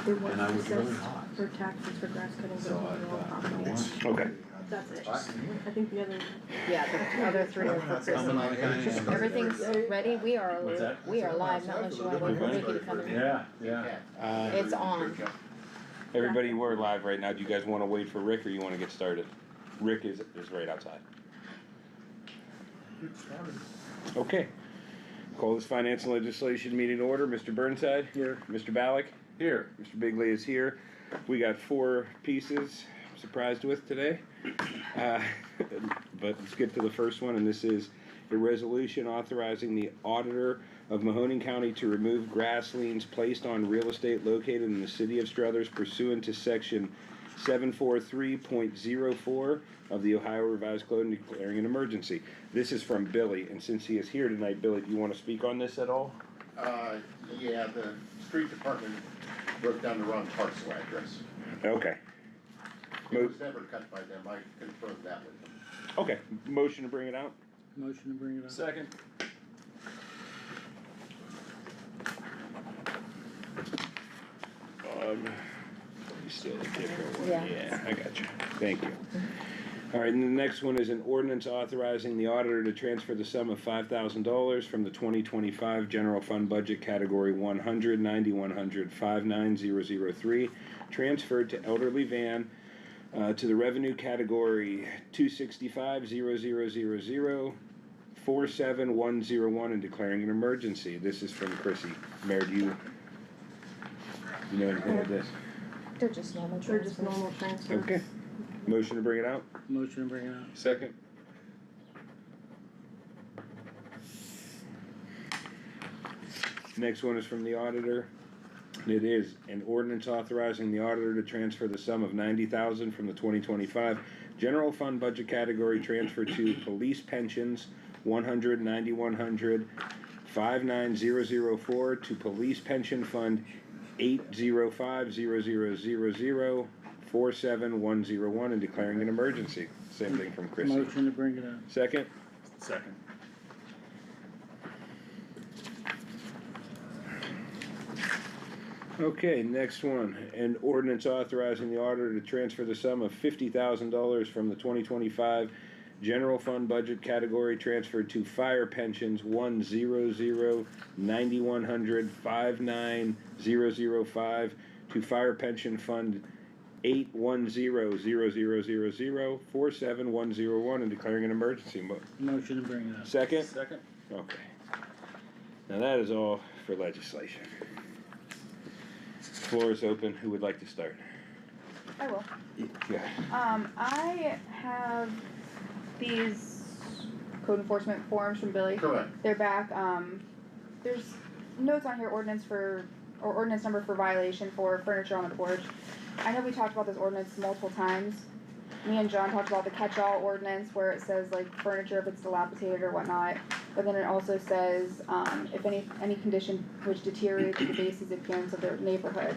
And I was really assessed hot. for taxes for grass cutting, but So I only one thought, property. you know what? Okay. That's it. Just- I think the other, Yeah, the other three are for Coming Christmas. like I am. Everything's ready, we are, What's that? we are live, not unless you wanna wait for Ricky to come in. Yeah, yeah. It's on. Everybody, we're live right now. Do you guys wanna wait for Rick or you wanna get started? Rick is right outside. Okay. Call this finance and legislation meeting to order. Mr. Burnside? Here. Mr. Ballack? Here. Mr. Bigley is here. We got 4 pieces I'm surprised with today. But let's get to the first one, and this is a resolution authorizing the auditor of Mahoning County to remove grass liens placed on real estate located in the city of Struthers pursuant to section 743.04 of the Ohio Revised Code and declaring an emergency. This is from Billy, and since he is here tonight, Billy, do you want to speak on this at all? Yeah, the street department wrote down the wrong parcel address. Okay. It was never cut by them, I confirmed that with them. Okay, motion to bring it out? Motion to bring it up. Second. Still a different one. Yeah. Yeah, I got you. Thank you. All right, and the next one is an ordinance authorizing the auditor to transfer the sum of $5,000 from the 2025 general fund budget category 100 9100 59003 transferred to elderly van to the revenue category 265 0000 47101 and declaring an emergency. This is from Chrissy. Mayor, do you know anything of this? They're just normal they're just transfers. normal transfers. Okay. Motion to bring it out? Motion to bring it up. Second. Next one is from the auditor. It is an ordinance authorizing the auditor to transfer the sum of $90,000 from the 2025 general fund budget category transfer to police pensions 100 9100 59004 to police pension fund 8050000 47101 and declaring an emergency. Same thing from Chrissy. Motion to bring it up. Second. Second. Okay, next one, an ordinance authorizing the auditor to transfer the sum of $50,000 from the 2025 general fund budget category transferred to fire pensions 100 9100 59005 to fire pension fund 8100000 47101 and declaring an emergency. Motion to bring it up. Second? Second. Okay. Now that is all for legislation. Floor is open. Who would like to start? I will. Yeah. I have these code enforcement forms from Billy. Correct. They're back. There's notes on here, ordinance number for violation for furniture on the porch. I know we talked about this ordinance multiple times. Me and John talked about the catch-all ordinance where it says like furniture if it's dilapidated or whatnot. But then it also says, if any condition which deteriorates the basic appearance of the neighborhood.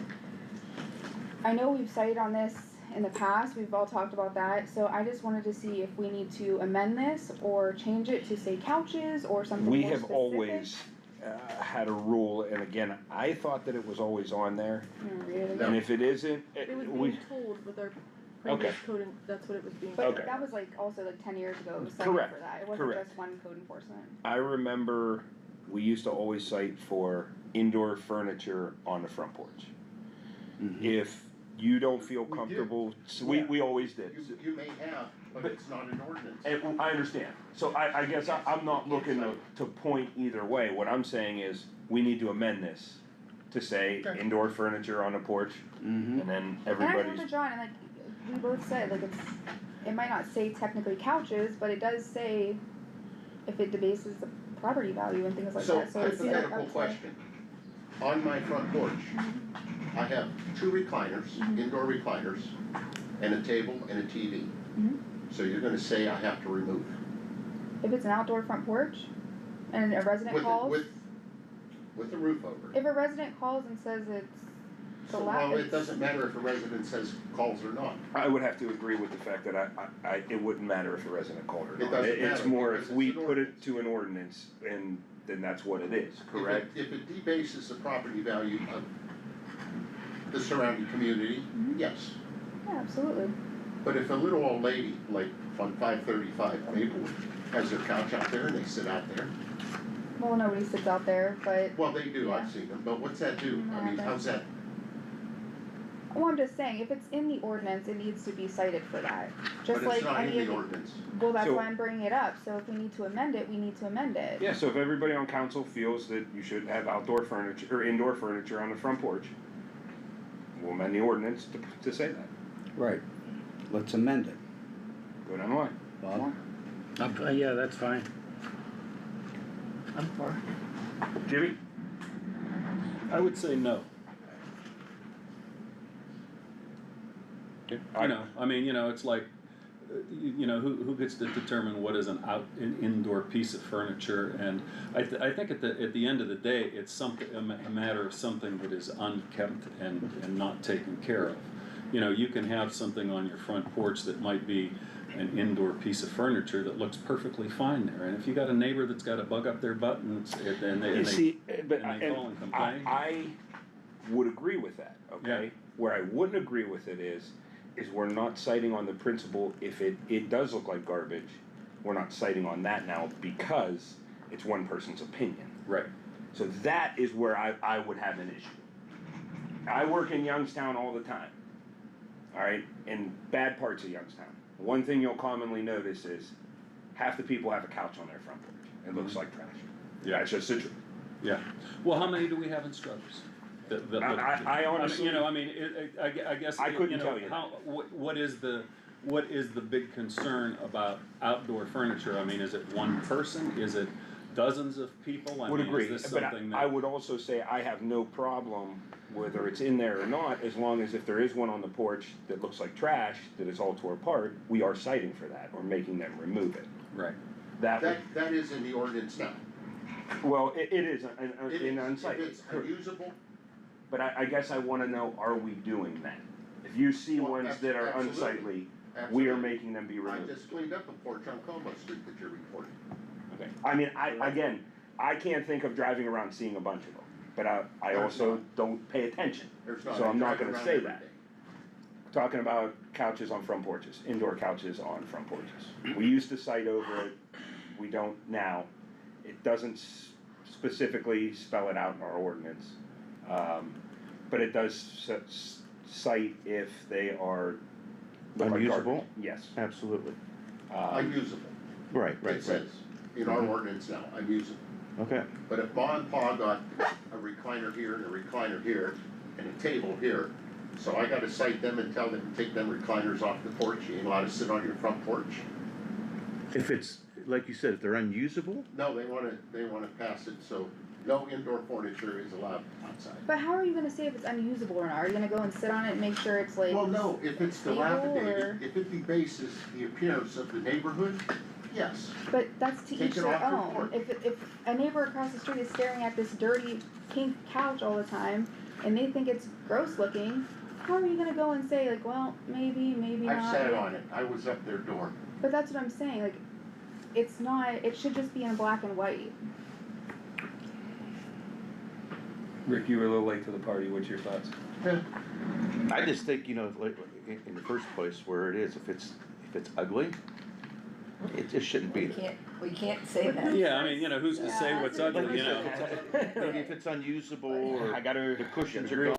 I know we've cited on this in the past, we've all talked about that, so I just wanted to see if we need to amend this or change it to say couches or something We more have specific. always had a rule, and again, I thought that it was always on there, Really? and if it isn't, It was we, being told with our previous code, and that's what it was being. But Okay. that was like also like 10 years ago, it was cited Correct, for that, it wasn't correct. just one code enforcement. I remember we used to always cite for indoor furniture on the front porch. If you don't feel We did. comfortable, so we always did. You may have, but it's not an ordinance. And I understand. So I guess I'm not looking to point either way. What I'm saying is, we need to amend this to say Okay. indoor furniture on the porch, and then And I everybody's. remember John, and like, we both said, like it might not say technically couches, but it does say if it debases the property value and things like So, that, so it's, yeah, I hypothetical would say- question. On my front porch, I have 2 recliners, indoor recliners, and a table and a TV. So you're gonna say I have to remove? If it's an outdoor front porch, and a resident calls, With the roof over it. if a resident calls and says it's So, well, it doesn't matter if a resident says calls or not. I would have to agree with the fact that it wouldn't matter if a resident called or It not. doesn't It's matter more because if we it's an put it ordinance. to an ordinance, and then that's what it is, correct? If it debases the property value of the surrounding community, yes. Yeah, absolutely. But if a little old lady, like on 535 Maplewood, has their couch out there and they sit out there, Well, nobody sits out there, but, well, they do, Yeah. I've seen them, but what's that do? I mean, Yeah, how's that? well, I'm just saying, if it's in the ordinance, it needs to be cited for that. Just But like it's not any in of the the, ordinance. well, that's So- why I'm bringing it up, so if we need to amend it, we need to amend it. Yeah, so if everybody on council feels that you should have outdoor furniture, or indoor furniture on the front porch, we'll amend the ordinance to say that. Right, let's amend it. Go down the line. Bob? Yeah, that's fine. I'm for Jimmy? I would say no. I know, I mean, it's like, who gets to determine what is an indoor piece of furniture? And I think at the end of the day, it's a matter of something that is unkempt and not taken care of. You can have something on your front porch that might be an indoor piece of furniture that looks perfectly fine there. And if you got a neighbor that's got a bug up their butt and they call and complain. I would agree with that, okay? Yeah. Where I wouldn't agree with it is we're not citing on the principle if it does look like garbage, we're not citing on that now because it's one person's opinion. Right. So that is where I would have an issue. I work in Youngstown all the time, all right, in bad parts of Youngstown. One thing you'll commonly notice is half the people have a couch on their front porch. It looks like trash. Yeah. That's just the truth. Yeah. Well, how many do we have in Struthers? I honestly, I guess I couldn't tell you. What is the big concern about outdoor furniture? I mean, is it one person? Is it dozens of people? I would mean, agree, is this but something I would also say I have no problem whether it's in there or not, as long as if there is one on the porch that looks like trash, that is all tore apart, we are citing for that, or making them remove it. Right. That That is in the ordinance now. well, it is It in is. unsightly. If it's unusable, But I guess I wanna know, are we doing that? If you see Well, ones that are absolutely. unsightly, we absolutely. are making them be I removed. just cleaned up a porch on Como Street that you're reporting. Okay. I mean, I can't think of driving around seeing a bunch of them, but I There's also not. don't pay attention. There's not. So I I'm not drive gonna around say every that. day. Talking about couches on front porches, indoor couches on front porches. We used to cite over it, we don't now. It doesn't specifically spell it out in our ordinance. But it does cite if they are. look like Unusable? garbage. Yes. Absolutely. Unusable. Right, It says in our ordinance now, unusable. Okay. But if Ma and Pa got a recliner here and a recliner here and a table here, so I gotta cite them and tell them to take them recliners off the porch, you ain't allowed to sit on your front porch? If it's, like you said, if they're unusable, No, they wanna pass it, so no indoor furniture is allowed outside. But how are you gonna say if it's unusable or not? Are you gonna go and sit on it and make sure it's like? Well, no, if it's stable, dilapidated, or- if it debases the appearance of the neighborhood, yes. But that's to Take each it their off your own. porch. If a neighbor across the street is staring at this dirty pink couch all the time and they think it's gross looking, how are you gonna go and say like, well, maybe not? I've sat on it, I was up their door. But that's what I'm saying, like, it's not, it should just be in black and white. Rick, you were a little late to the party, what's your thoughts? I just think, like, in the first place where it is, if it's ugly, it just shouldn't be there. We can't say that. Yeah, I mean, who's to say Yeah, what's that's a ugly, good Maybe if it's unusable or I gotta the cushions are agree. gone.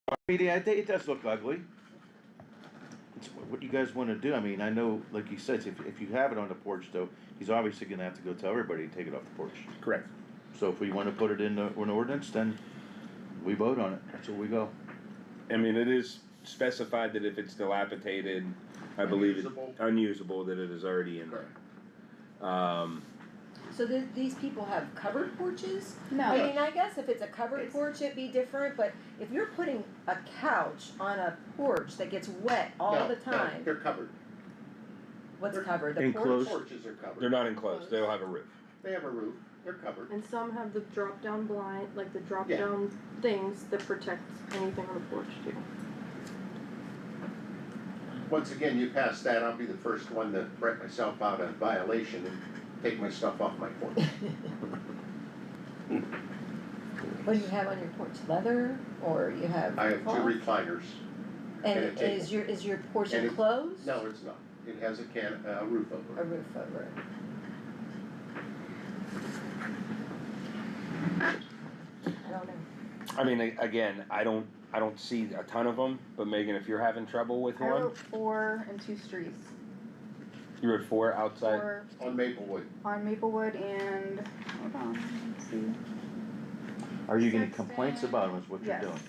I mean, yeah, it does look ugly. It's what you guys wanna do, I mean, I know, like you said, if you have it on the porch though, he's obviously gonna have to go tell everybody to take it off the porch. Correct. So if we wanna put it in an ordinance, then we vote on it, that's where we go. I mean, it is specified that if it's dilapidated, I believe it's Unusable. unusable, that it is already in there. So these people have covered porches? No. I mean, I guess if it's a covered It's- porch, it'd be different, but if you're putting a couch on a porch that gets wet all No, the no, time, they're covered. what's they're covered? The enclosed. porch? Porches are covered. They're not enclosed, they'll have a roof. They have a roof, they're covered. And some have the drop down blind, like the drop down things that protect anything on the porch too. Once again, you pass that, I'll be the first one to write myself out a violation and take my stuff off my porch. What do you have on your porch, leather, or you have? I have two cloth? recliners. and a And table. is your porch And it- enclosed? No, it's not. It has a roof over A it. roof over it? I don't know. I mean, again, I don't see a ton of them, but Megan, if you're having trouble with I one, wrote 4 in 2 streets. you wrote 4 outside. 4 On Maplewood. on Maplewood and, hold on, let's see. Are you getting Sexton, complaints about them is what you're yes. doing?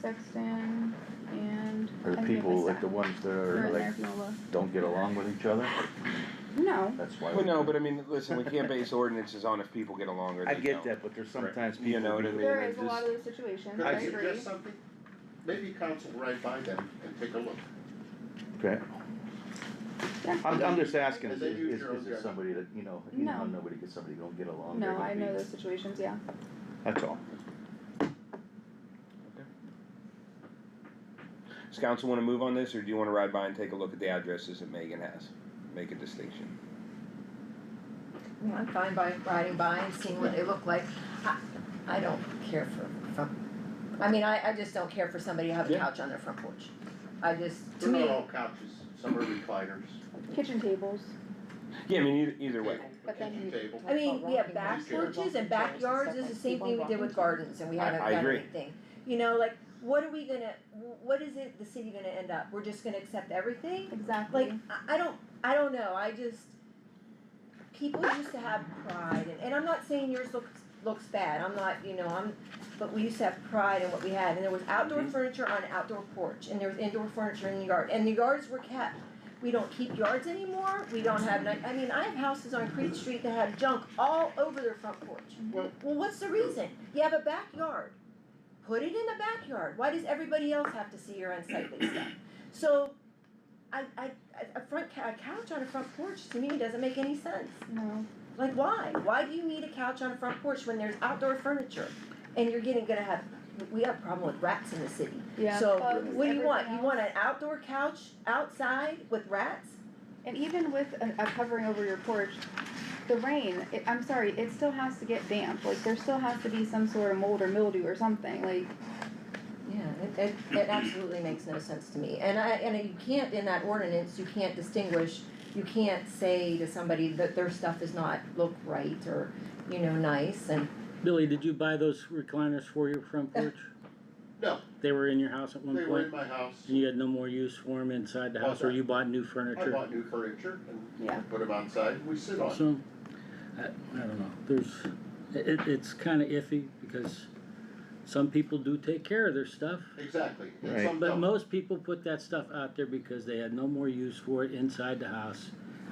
Sexton and. Or I the think people, it's like the that. ones that They're are in there like, if you wanna look. don't get along with each other? No, That's why. Well, no, but I mean, listen, we can't base ordinances on if people get along or they I don't. get that, but there's sometimes people. You know what I mean? there it is a lot just- of those situations, Could I I agree. suggest something? Maybe council ride by them and take a look. Okay, Yeah. I'm just asking, And is then use your own it judgment. somebody that, you know, No. nobody gets somebody don't get along, No, they're gonna I know be- those situations, yeah. That's all. Does council wanna move on this, or do you wanna ride by and take a look at the addresses that Megan has? Make a distinction. Yeah, I'm fine by riding by and seeing what they look like. I don't care I just don't care for somebody to have a Yeah. couch on their front porch. To They're me, not all couches, some are recliners. Kitchen tables, Yeah, I mean, either way. Table, But then kitchen you- table. I mean, we have Rocking back chairs. porches and backyards, it's the same thing we did with gardens, and we haven't I done agree. anything. You know, like, what is it, the city gonna end up? We're just gonna accept everything? exactly. Like, I don't know, people used to have pride, and I'm not saying yours looks bad, but we used to have pride in what we had, and there was outdoor furniture on an outdoor porch, and there was indoor furniture in the yard, and the yards were kept. We don't keep yards anymore, we don't have, I have houses on Creed Street that have junk all over their front porch. Well, Well, what's the reason? You have a backyard. Put it in the backyard. Why does everybody else have to see your unsightly stuff? So, a couch on a front porch to me doesn't make any sense. No, Like, why? Why do you need a couch on a front porch when there's outdoor furniture? And we have a problem with rats in the city. yeah. So, bugs, what do you want? everything You want else. an outdoor couch outside with rats? And even with a covering over your porch, the rain, I'm sorry, it still has to get damp, like there still has to be some sort of mold or mildew or something, like, Yeah, it absolutely makes no sense to me, and you can't, in that ordinance, you can't distinguish, you can't say to somebody that their stuff does not look right or, nice, and, Billy, did you buy those recliners for your front porch? no, They were in your house at one they were in point? my house. And you had no more use for them inside the house, or you bought new I furniture? bought new furniture and yeah. put them outside and we sit on. So, I don't know, it's kinda iffy, because some people do take care of their stuff. Exactly. And Right. some But don't. most people put that stuff out there because they had no more use for it inside the house.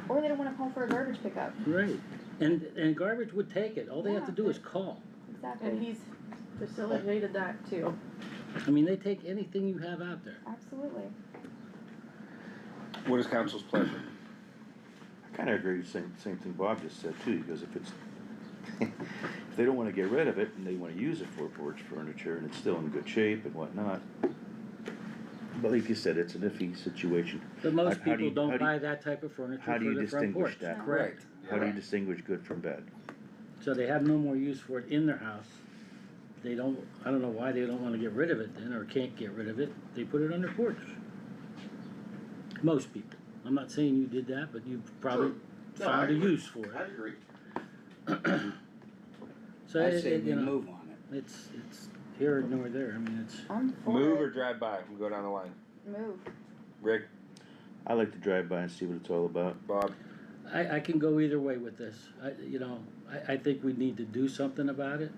Or they don't wanna call for a garbage pickup, Right. And garbage would take it, all they have to do is call. exactly. And he's facilitated that too. I mean, they take anything you have out there. Absolutely. What is council's pleasure? I kinda agree with the same thing Bob just said too, because if it's, if they don't wanna get rid of it and they wanna use it for porch furniture and it's still in good shape and whatnot. But like you said, it's an iffy situation. But most How do you- people how don't do you- buy that type of furniture how for do you their front distinguish porch. that? Correct. How do you distinguish good from bad? So they have no more use for it in their house. I don't know why they don't wanna get rid of it then, or can't get rid of it, they put it on their porch. Most people, I'm not saying you did that, but you've probably True. No, I found a agree. use for I it. agree. So I say we you know, move on it. it's here nor there, I mean, it's, I'm for Move it. or drive by, we'll go down the line. Move. Rick, I like to drive by and see what it's all about. Bob, I can go either way with this. I think we need to do something about it.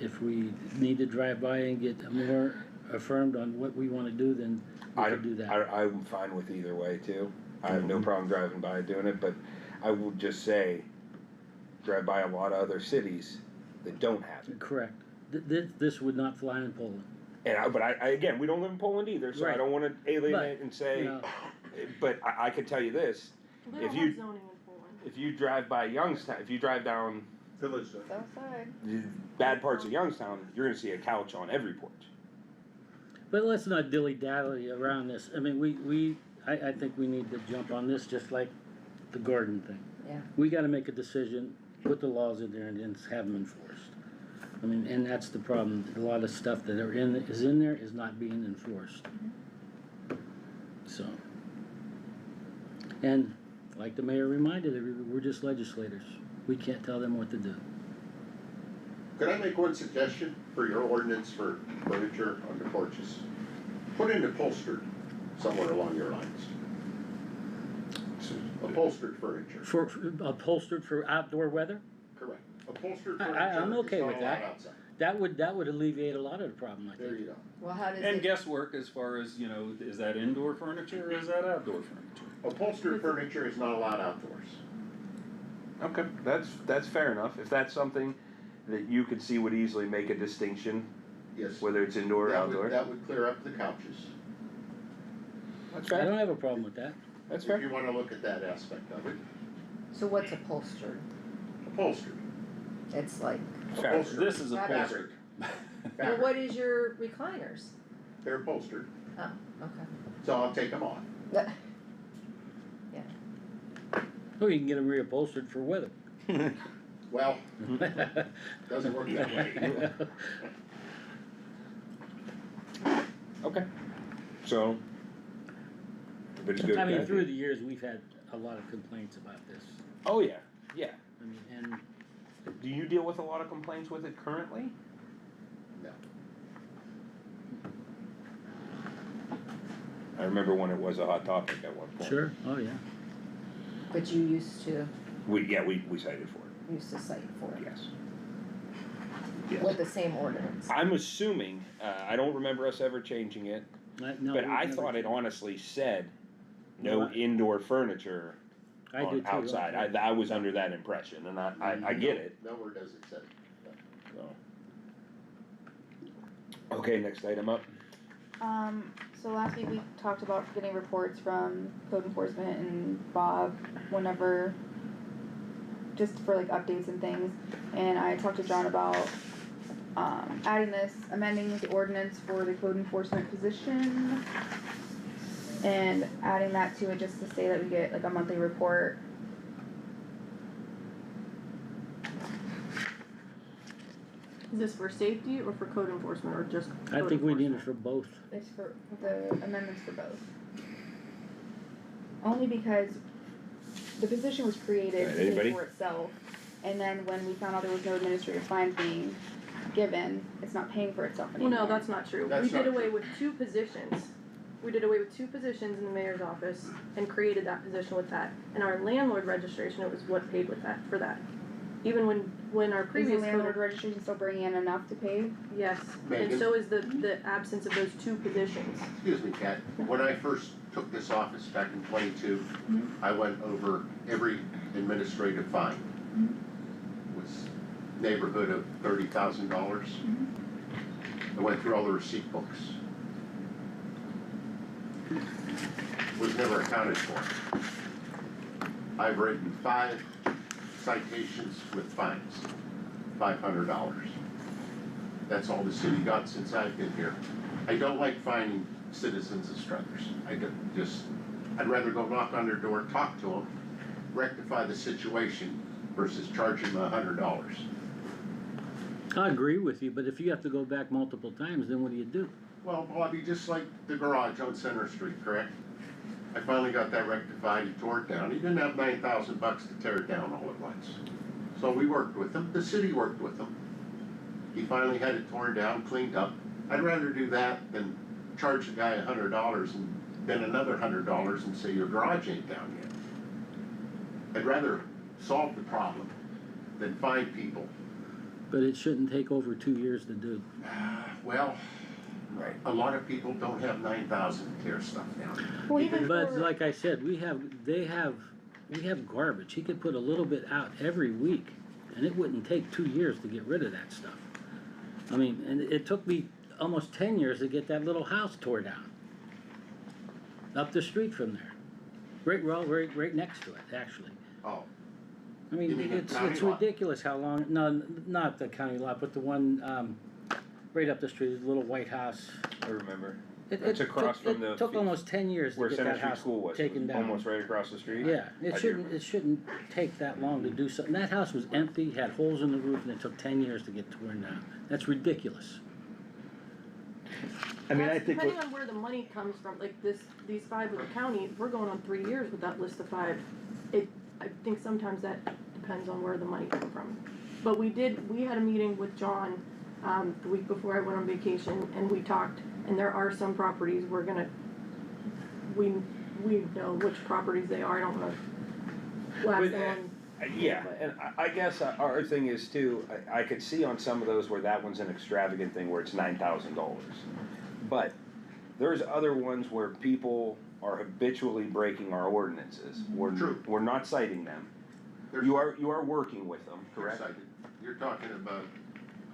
If we need to drive by and get more affirmed on what we wanna do, then we can do that. I'm fine with either way too. I have no problem driving by and doing it, but I will just say, drive by a lot of other cities that don't have it. Correct. This would not fly in Poland. But I again, we don't live in Poland either, so I Right. don't wanna alienate But, and say, you know, but I can tell you this, They If don't you- have zoning in Poland. if you drive by Youngstown, if you drive down Village. Southside. the bad parts of Youngstown, you're gonna see a couch on every porch. But let's not dilly-dally around this. I mean, I think we need to jump on this just like the garden thing. Yeah. We gotta make a decision, put the laws in there and then have them enforced. I mean, and that's the problem, a lot of stuff that is in there is not being enforced. So. And like the mayor reminded everybody, we're just legislators, we can't tell them what to do. Could I make one suggestion for your ordinance for furniture on the porches? Put in upholstered somewhere along your lines. Upholstered furniture. For upholstered for outdoor weather, Correct. Upholstered I'm furniture okay is not with allowed that. outside. that would alleviate a lot of the problem, I There think. you go. Well, how does And it, guesswork as far as, you know, is that indoor furniture or is that outdoor furniture? Upholstered furniture is not allowed outdoors. Okay, that's fair enough. If that's something that you could see would easily make a distinction, Yes. whether it's indoor or outdoor. That would clear up the couches. That's I fair. don't have a problem with that. That's If fair. you wanna look at that aspect of it. so what's upholstered? Upholstered. It's like, Fair. Upholstered. This is Fabric. upholstered. well, Fabric. what is your recliners? They're upholstered, Oh, okay. so I'll take them off. Oh, you can get them reupholstered for weather. Well, doesn't work that way. Okay. So, everybody's good I with mean, that? through the years, we've had a lot of complaints about this. Oh, yeah, yeah. I mean, and Do you deal with a lot of complaints with it currently? No. I remember when it was a hot topic at one point. sure, oh yeah. But you used to We cited for it, cite for it, yes. with the same ordinance. I'm assuming, I don't remember us ever changing it, No, but we've I never thought it changed. honestly said no Well, indoor furniture I on did too. outside. I was under that impression, and I get it, Nowhere does it say. so. Okay, next item up. So last week we talked about getting reports from code enforcement and Bob whenever, just for like updates and things. And I talked to John about, amending the ordinance for the code enforcement position. And adding that to it just to say that we get like a monthly report. Is this for safety or for code enforcement or just I code think we need it enforcement? for both. It's for the amendments for both. Only because the position was created Alright, to pay anybody? for itself, and then when we found out there was no administrative fines being given, it's not paying for itself Well, anymore. no, that's not true. That's We did not away true. with 2 positions. We did away with 2 positions in the mayor's office and created that position with that. And our landlord registration, it was what paid with that, for that. Even when our Is the previous landlord code, registration still bringing in enough to pay? yes, and Megan? so is the absence of those 2 positions. Excuse me, Kat, when I first took this office back in 22, I went over every administrative fine. It was neighborhood of $30,000. I went through all the receipt books. Was never accounted for. I've written 5 citations with fines, $500. That's all the city got since I've been here. I don't like fining citizens of Struthers. I'd rather go knock on their door, talk to them, rectify the situation versus charging them $100. I agree with you, but if you have to go back multiple times, then what do you do? Well, Bobby, just like the garage on Center Street, correct? I finally got that rectified, he tore it down, he didn't have $9,000 to tear it down all at once. So we worked with him, the city worked with him. He finally had it torn down, cleaned up. I'd rather do that than charge the guy $100 and then another $100 and say your garage ain't down yet. I'd rather solve the problem than fine people. But it shouldn't take over 2 years to do. Well, a lot of people don't have 9,000 to tear stuff down. Well, even But for, like I said, we have garbage, he could put a little bit out every week, and it wouldn't take 2 years to get rid of that stuff. I mean, and it took me almost 10 years to get that little house tore down. Up the street from there. Right next to it, actually. Oh, I mean, You mean the it's county lot? ridiculous how long, no, not the county lot, but the one, right up the street, the little white house. I remember. It's across from the. It took almost 10 years to Where get Center that Street house School was, taken down. almost right across the street. Yeah, I it do. shouldn't take that long to do something. That house was empty, had holes in the roof, and it took 10 years to get torn down. That's ridiculous. I mean, I That's think depending what, on where the money comes from, like these 5 with the county, we're going on 3 years with that list of 5. I think sometimes that depends on where the money comes from. But we had a meeting with John, the week before I went on vacation, and we talked, and there are some properties we know which properties they are, I don't wanna blast them on. Yeah, and I guess our thing is too, I could see on some of those where that one's an extravagant thing where it's $9,000. But there's other ones where people are habitually breaking our ordinances. True. We're not citing them. There's- You are working with them, They're correct? cited. You're talking about,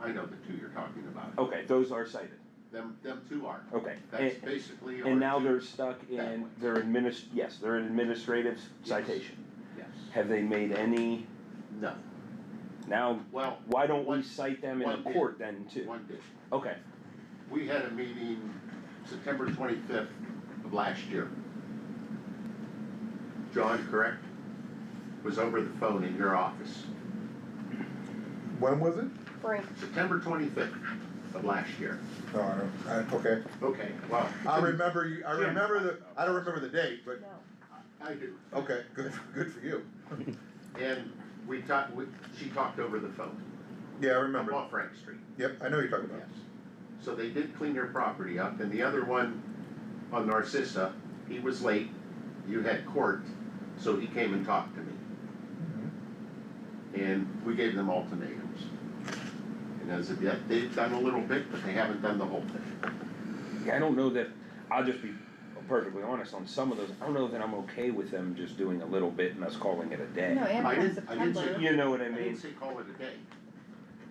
I know the two you're talking about. Okay, those are cited. Them two are. Okay. That's basically. And now our they're two. stuck That in, one. they're an administrative citation. Yes. Have they made any, No. now, Well, why don't we one- cite them in one the did. court then too? one did. Okay, We had a meeting September 25th of last year. John, correct? Was over the phone in your office. When was it? Frank, September 25th of last year. No, okay. Okay, well. I remember you, I don't remember the date, but, I do. okay, good for you. And she talked over the phone. Yeah, I remember. Off Frank Street. Yep, I know you're talking about. Yes. So they did clean their property up, and the other one on Narcissa, he was late, you had court, so he came and talked to me. And we gave them ultimatums. And as of yet, they've done a little bit, but they haven't done the whole thing. yeah, I don't know that, I'll just be perfectly honest, on some of those, I don't know that I'm okay with them just doing a little bit and us calling it a day. no, and I from didn't say- September. You know what I I mean? didn't say call it a day.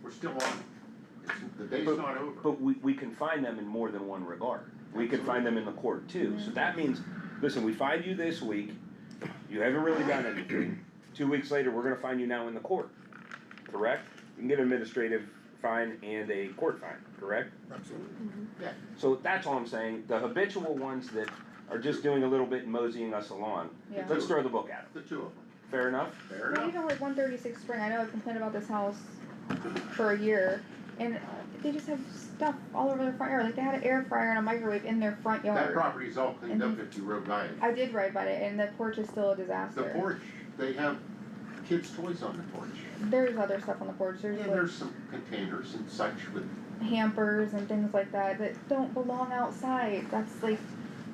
We're still on it. The day's But- not over. But we can find them in more than one regard. We can find them in the court too. So that means, listen, we find you this week, you haven't really done anything. 2 weeks later, we're gonna find you now in the court, correct? You can get an administrative fine and a court fine, correct? Absolutely. Yeah. So that's all I'm saying. The habitual ones that are just doing a little bit and moseying us along, Yeah. let's throw the book at them. The two of them. Fair enough? Fair Well, enough. even like 136 Spring, I know I've complained about this house for a year, and they just have stuff all over their front yard. Like they had an air fryer and a microwave in their front That yard. property's all cleaned up if you rode by it. I did ride by it, and the porch is still a The disaster. porch, they have kids' toys on the porch. There's other stuff on the porch. There's Yeah, like there's some containers and such with, hampers and things like that don't belong outside. That's like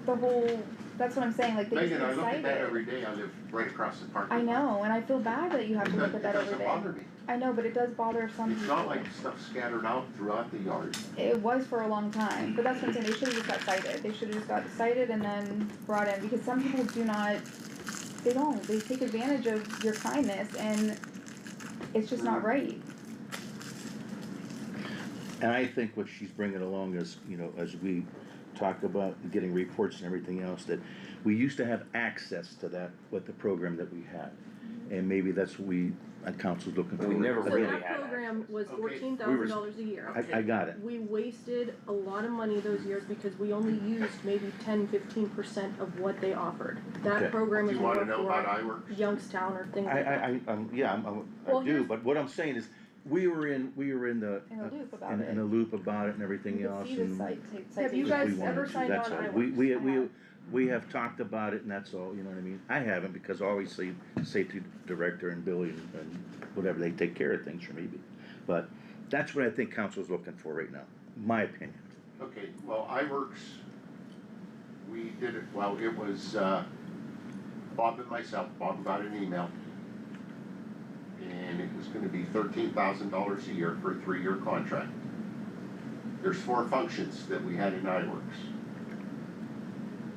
the whole. That's what I'm saying. Like they Megan, I just look at excited. that every day, I live right across the parking I lot. know, and I feel bad that you have to look at that every It day. doesn't bother me. I know, but it does bother some It's people. not like stuff scattered out throughout the yard. It was for a long time, but that's what I'm saying. They should have just got cited. They should have just got cited and then brought in, because some people do not. They don't. They take advantage of your kindness, and it's just not right. and I think what she's bringing along is, you know, as we talk about getting reports and everything else, that we used to have access to that, with the program that we had. And maybe that's what council's looking for. We never So really that had program was Okay. $14,000 a year. I got it. We wasted a lot of money those years because we only used maybe 10-15% of what they offered. Okay. That program Do is you more wanna know about for iWorks? Youngstown or things like that. I Well, do, here's- but what I'm saying is, we were in the, In a loop about in it. a loop about it and everything You can else, see the and Have you we guys wanted ever to, signed that's on all. iWorks? I have. We have talked about it, and that's all, you know what I mean? I haven't, because obviously, safety director and Billy and whatever, they take care of things for me, but that's what I think council's looking for right now, my opinion. Okay, well, iWorks, we did it, well, it was, Bob and myself, Bob got an email. And it was gonna be $13,000 a year for a 3-year contract. There's 4 functions that we had in iWorks.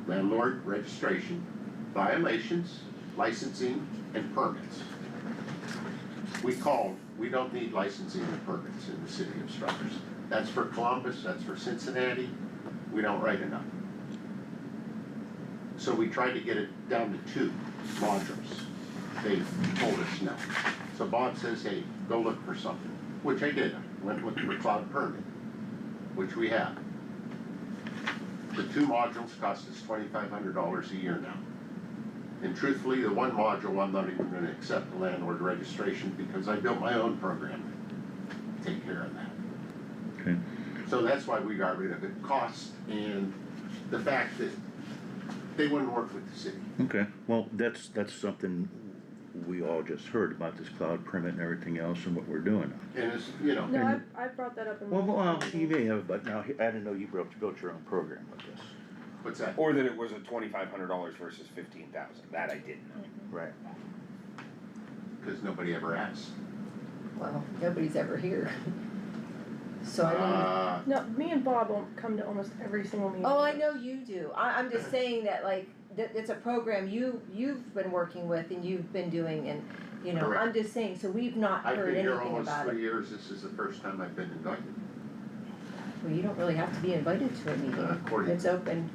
Landlord registration, violations, licensing, and permits. We don't need licensing and permits in the city of Struthers. That's for Columbus, that's for Cincinnati, we don't write enough. So we tried to get it down to 2 modules. They told us no. So Bob says, hey, go look for something, which I did. I went looking for cloud permit, which we have. The 2 modules cost us $2,500 a year now. And truthfully, the 1 module, I'm not even gonna accept the landlord registration because I built my own program to take care of that. Okay. So that's why we got rid of it, cost and the fact that they wouldn't work with the city. Okay, well, that's something we all just heard about this cloud permit and everything else and what we're doing. And it's, you know, No, I brought that up in. Well, you may have, but now, I didn't know you built your own program with this. what's that? Or that it was a $2,500 versus 15,000, that I didn't know. Right. Because nobody ever asked. Well, nobody's ever here. So I mean. No, me and Bob will come to almost every single meeting. Oh, I know you do. I'm just saying that like, that it's a program you've been working with and you've been doing and, you know, Correct. I'm just saying, so we've not I've heard been here anything almost about 3 it. years, this is the first time I've been invited. Well, you don't really have to be invited to a meeting. According It's open,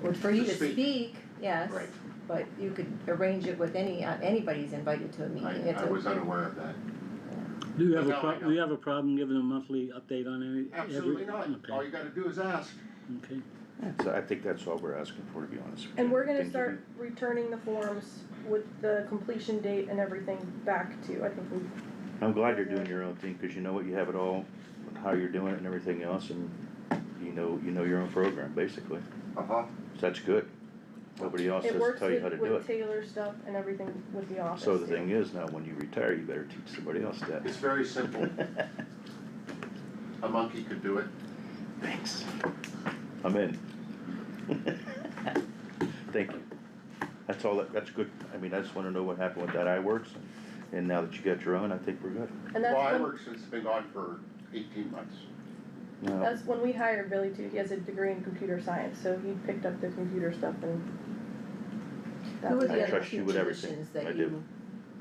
well, for you To to speak. speak, yes, Right. but you could arrange it with anybody's invited to a meeting. It's I was open. unaware of that. Do you have But a now I know. do you have a problem giving a monthly update on every? Absolutely not. Okay. All you gotta do is ask. Okay. So I think that's all we're asking for, to be honest with you. And we're I gonna think start returning the forms with the completion date and everything back to, I think we, I'm glad you're doing your own thing, cause you know what, you have it all, how you're doing it and everything else, and you know your own program, basically. Uh-huh. So that's good. Nobody else it has works to tell you how to do with it. Taylor stuff and everything with the office. So the too. thing is, now when you retire, you better teach somebody else that. It's very simple. A monkey could do it. Thanks. I'm in. Thank you. That's all, that's good. I mean, I just wanna know what happened with that iWorks, and now that you got your own, I think we're good. And that's Well, when, iWorks has been gone for 18 months. Now, that's when we hired Billy too, he has a degree in computer science, so he picked up the computer stuff and. that Who were was the it. other trust you two with everything. positions that I do. you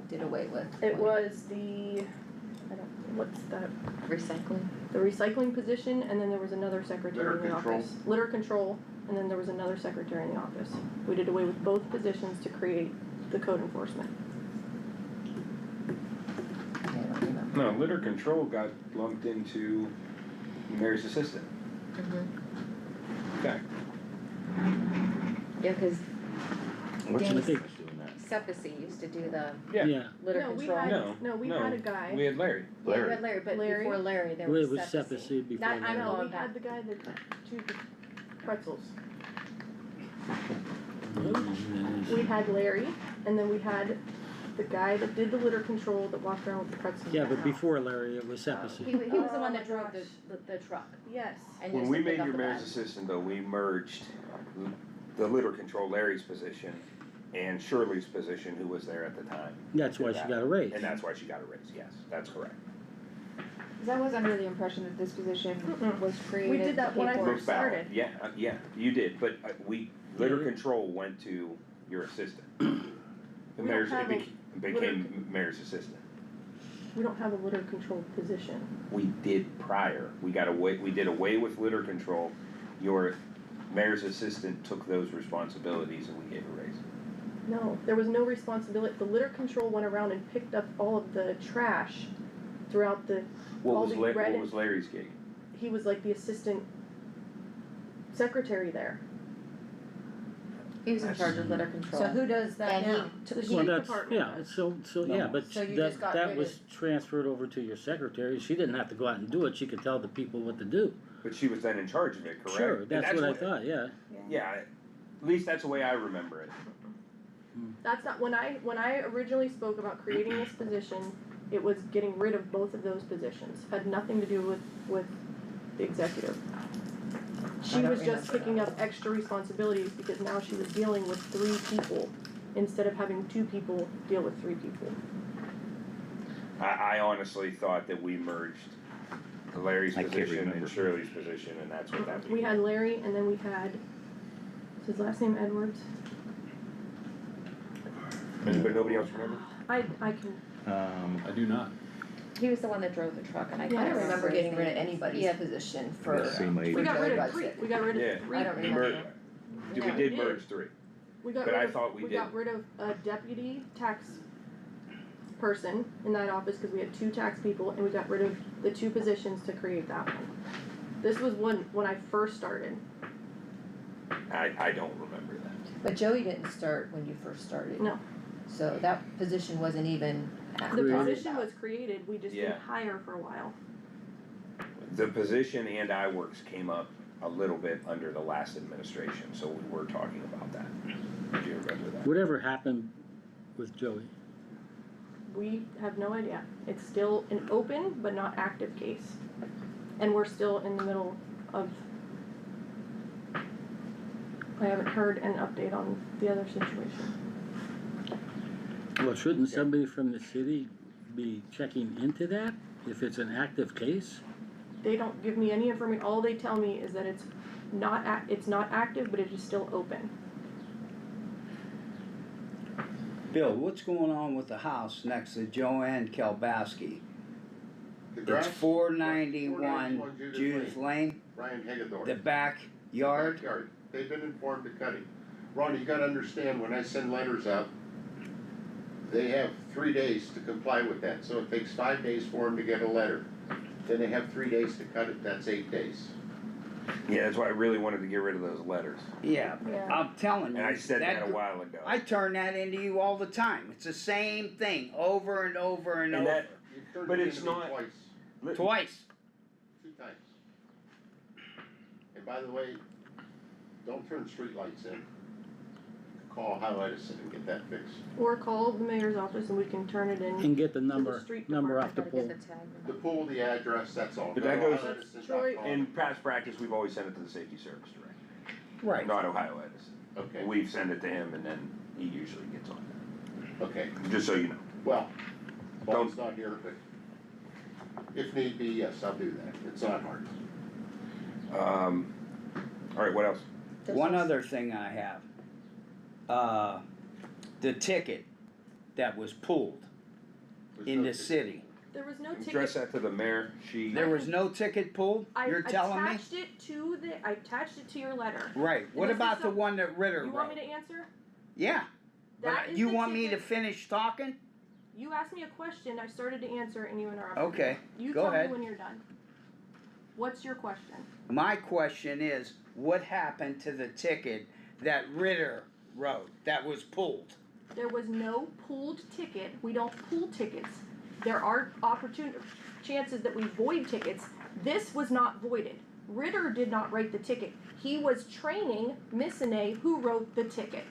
did away with? It was the, what's that, Recycling. the recycling position, and then there was another secretary Litter in the control. office. Litter control, and then there was another secretary in the office. We did away with both positions to create the code enforcement. I don't remember. No, litter control got lumped into mayor's assistant. Mm-hmm. Okay. Yeah, cause what's the Danny's- difference doing that? Sepasi used to do the Yeah. litter No, we control. had, we had a guy. We had Larry. Yeah, you Larry. had Larry, but Larry? before Larry, there Well, was it was Sepasi. Sepasi before That, I'm Larry. No, going we had back. the guy that chewed the pretzels. We had Larry, and then we had the guy that did the litter control that walked around with the pretzels. Yeah, in his but mouth. before Larry, it was Sepasi. He was the Oh one my that drove gosh. the truck Yes. and When used we to pick made up your the mayor's bags. assistant though, we merged the litter control Larry's position and Shirley's position, who was there at the time. That's why she got a raise. And that's why she got a raise, yes, that's correct. Cause I was under the impression that this position Mm-mm. was created. did that when I for- first Look ballot. started. Yeah, yeah, you did, but litter Yeah. control went to your assistant. The We don't mayor's, have it a became mayor's assistant. We don't have a litter control position. We did prior, we did away with litter control, your mayor's assistant took those responsibilities and we gave a raise. No, there was no responsibility. The litter control went around and picked up all of the trash throughout the, What all was the what red was Larry's gig? he was like the assistant secretary there. He was in charge of litter control. So who does that And he now? To the Well, street that's, department. yeah, so, No. yeah, but So you that, just got that rid was transferred over to your secretary, she didn't have to go out and do it, she could tell the people what to do. But she was then in charge of it, correct? Sure, And that's what I thought, yeah. Yeah, at least that's the way I remember it. That's not, when I originally spoke about creating this position, it was getting rid of both of those positions. Had nothing to do with the executive. She I don't was just remember picking up extra responsibilities because now she was dealing with 3 people instead of having 2 people deal with 3 people. I honestly thought that we merged Larry's I can't position remember. and Shirley's position, and that's what that became. We had Larry and then we had, is his last name Edwards? But nobody else remember? I can, I do not. He was the one that drove the truck and I Yeah. can't I don't remember getting his rid of name. anybody's Yeah. position for. Yeah, same age. we got rid of Joe 3, Budson. we got rid Yeah. of 3. I don't We remember. merged, No, we we did did. merge 3. We got But rid I of, thought we we got did. rid of a deputy tax person in that office, cause we had 2 tax people, and we got rid of the 2 positions to create that one. This was when I first started. I don't remember that. But Joey didn't start when you first started. No. So that position wasn't even. The Created. position was created, we just Yeah. didn't hire for a while. The position and iWorks came up a little bit under the last administration, so we were talking about that. Do you remember that? Whatever happened with Joey? We have no idea. It's still an open but not active case. And we're still in the middle of, I haven't heard an update on the other situation. Well, shouldn't somebody from the city be checking into that if it's an active case? They don't give me any information, all they tell me is that it's not active, but it is still open. Bill, what's going on with the house next to Joanne Kalbaski? The It's grass, 491 Judith Judith Lane, Ryan Hagedorn. the backyard. Backyard. They've been informed to cut it. Ronnie, you gotta understand, when I send letters out, they have 3 days to comply with that, so it takes 5 days for them to get a letter. Then they have 3 days to cut it, that's 8 days. Yeah, that's why I really wanted to get rid of those letters. Yeah, Yeah. I'm telling you. And I said that a while ago. I turn that into you all the time. It's the same thing over and over and And over. that- You've turned But it it's into me not- twice, Twice. 2 times. And by the way, don't turn streetlights in. Call Ohio Edison and get that fixed. Or call the mayor's office and we can turn it in. And get the the number street off the Gotta pole. get the tag. The pool, the address, that's all. But that Go to goes- ohioedison.com. In past practice, we've always sent it to the safety service director, Right. not Ohio Edison. Okay, We've sent it to him and then he usually gets on okay. that, just so you know. Well, Paul's not here, but if need be, yes, I'll do that. It's not hard. Alright, what else? One other thing I have. The ticket that was pulled There's in no the city. There was no Address ticket. that to the mayor, she. There was no ticket pulled? I You're telling me? attached it to I attached it to your letter. Right. What this is about the some- one that Ritter You want wrote? me to answer? Yeah. That But is you the want me to ticket. finish talking? You asked me a question, I started to answer and you interrupted. Okay, You go tell ahead. me when you're done. What's your question? My question is, what happened to the ticket that Ritter wrote that was pulled? There was no pooled ticket. We don't pool tickets. There are chances that we void tickets. This was not voided. Ritter did not write the ticket. He was training Miss Ine, who wrote the ticket.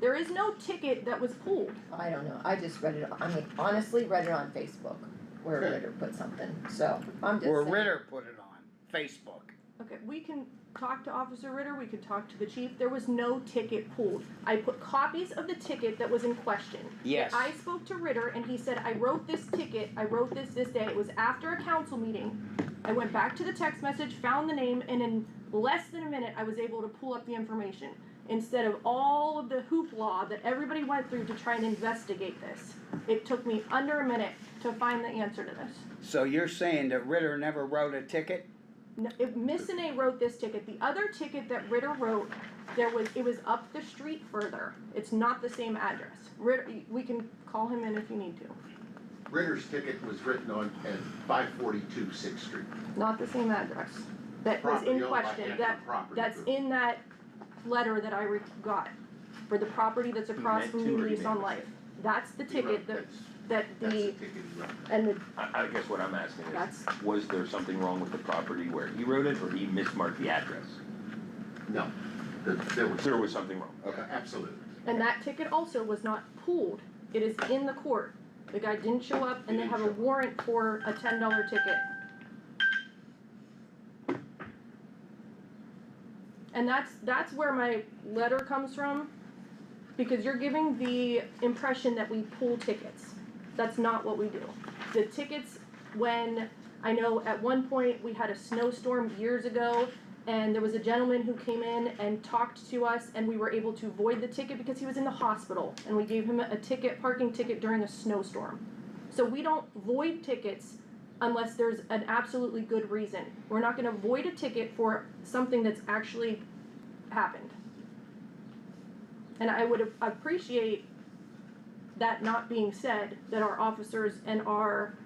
There is no ticket that was pooled. I don't know, I just read it, I mean, honestly, read it on Facebook, where Ritter put something, so, I'm just Or saying. Ritter put it on Facebook? Okay, we can talk to Officer Ritter, we could talk to the chief. There was no ticket pulled. I put copies of the ticket that was in question. Yes. I spoke to Ritter and he said, I wrote this ticket, I wrote this day. It was after a council meeting. I went back to the text message, found the name, and in less than a minute, I was able to pull up the information. Instead of all of the hoopla that everybody went through to try and investigate this. It took me under a minute to find the answer to this. So you're saying that Ritter never wrote a ticket? No, Miss Ine wrote this ticket. The other ticket that Ritter wrote, it was up the street further. It's not the same address. Ritter, we can call him in if you need to. Ritter's ticket was written on at 542 6th Street. Not the same address. That was Property in owned by question. Anthem Property That's Group. in that letter that I got for the property that's across meant from to, New or he Lease made on a Life. That's the He wrote- ticket that That's the the, ticket he wrote. and the, I guess what I'm asking That's- is, was there something wrong with the property where he wrote it, or he mismarked the address? No, There was something wrong, okay. Absolutely. and that ticket also was not pooled. It is in the court. The guy didn't show up and they have a warrant for a $10 ticket. And that's where my letter comes from, because you're giving the impression that we pull tickets. That's not what we do. The tickets, when, I know at one point we had a snowstorm years ago, and there was a gentleman who came in and talked to us, and we were able to void the ticket because he was in the hospital, and we gave him a ticket, parking ticket during a snowstorm. So we don't void tickets unless there's an absolutely good reason. We're not gonna void a ticket for something that's actually happened. And I would appreciate that not being said, that our officers and our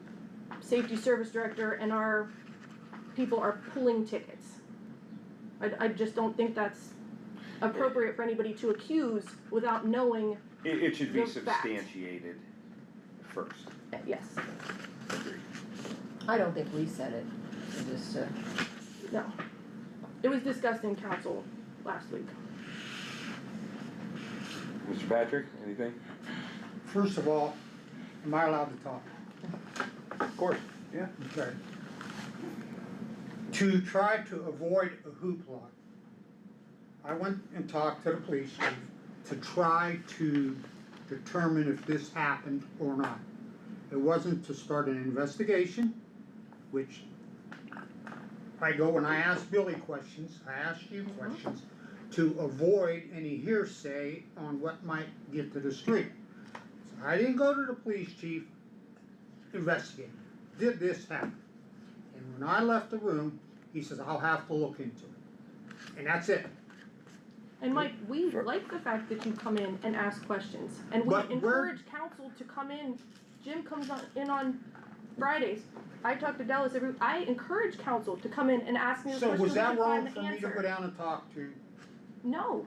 safety service director and our people are pulling tickets. I just don't think that's appropriate for anybody to accuse without knowing, It should be The fact. substantiated first. yes, I don't think we said it, I just, no. It was discussed in council last week. Mr. Patrick, anything? First of all, am I allowed to talk? Of course. Yeah. Okay. To try to avoid a hoopla, I went and talked to the police chief to try to determine if this happened or not. It wasn't to start an investigation, which I go and I ask Billy questions, I ask you questions, to avoid any hearsay on what might get to the street. So I didn't go to the police chief, investigate, did this happen? And when I left the room, he says, I'll have to look into it. And that's it. And Mike, we like the fact that you come in and ask questions, and we But encourage council to come in. Jim comes in on Fridays. I talk to Dallas I encourage council to come in and ask me the So question. was that we can wrong find for the me to answer. go down and talk to? No,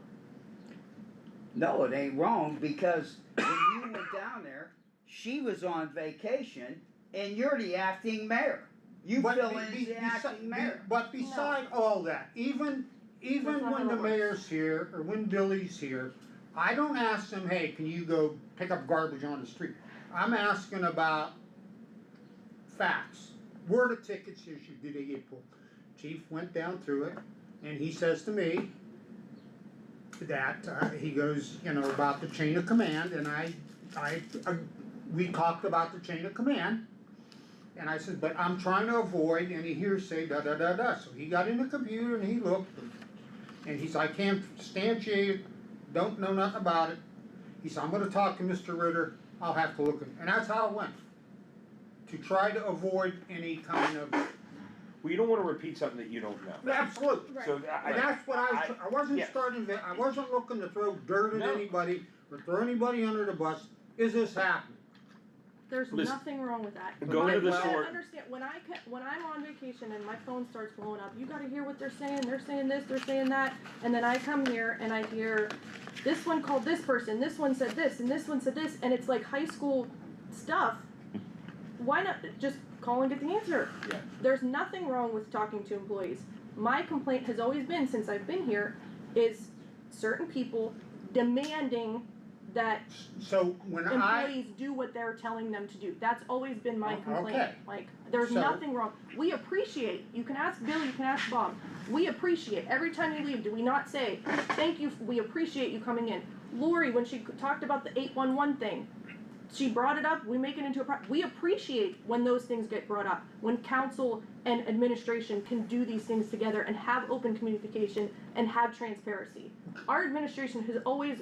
No, it ain't wrong, because when you went down there, she was on vacation, and you're the acting mayor. You But fill be- in be- the acting mayor. But beside all that, even That's not when how the that works. mayor's here, or when Billy's here, I don't ask them, hey, can you go pick up garbage on the street? I'm asking about facts. Were the tickets issued, did they get pulled? Chief went down through it, and he says to me that, he goes, you know, about the chain of command, and we talked about the chain of command. And I said, but I'm trying to avoid any hearsay, da-da-da-da. So he got in the computer and he looked, and he said, I can't substantiate it, don't know nothing about it. He said, I'm gonna talk to Mr. Ritter, I'll have to look at it. And that's how it went. To try to avoid any kind of, Well, you don't wanna repeat something that you don't know. absolutely. Right. So And that's what I wasn't yeah. starting, I wasn't looking to throw dirt at No. anybody, or throw anybody under the bus. Is this happening? there's Listen, nothing wrong with that. go Mike, to the you gotta store- understand, when I'm on vacation and my phone starts blowing up, you gotta hear what they're saying this, they're saying that, and then I come here and I hear, this one called this person, this one said this, and this one said this, and it's like high school stuff. Why not just call and get the answer? Yeah. There's nothing wrong with talking to employees. My complaint has always been, since I've been here, is certain people demanding that So when employees do what they're telling them to do. That's always been my complaint. Okay. Like, there's So- nothing wrong. We appreciate, you can ask Bill, you can ask Bob. We appreciate, every time you leave, do we not say, thank you, we appreciate you coming in. Lori, when she talked about the 811 thing, she brought it up, we make it into we appreciate when those things get brought up. When council and administration can do these things together and have open communication and have transparency. Our administration has always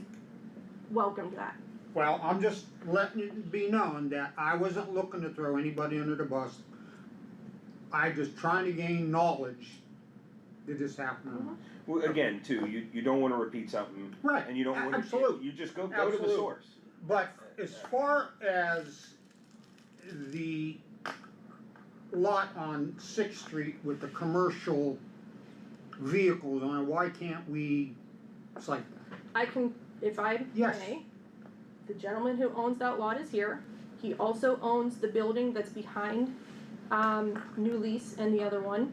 welcomed that. Well, I'm just letting it be known that I wasn't looking to throw anybody under the bus. I just trying to gain knowledge. Did this happen or not? Well, again, too, you don't wanna repeat something. Right, And you don't wanna, absolutely. you just go to the Absolutely. source. But as far as the lot on 6th Street with the commercial vehicles on it, why can't we cite that? I can, if I Yes. may, the gentleman who owns that lot is here. He also owns the building that's behind, New Lease and the other one.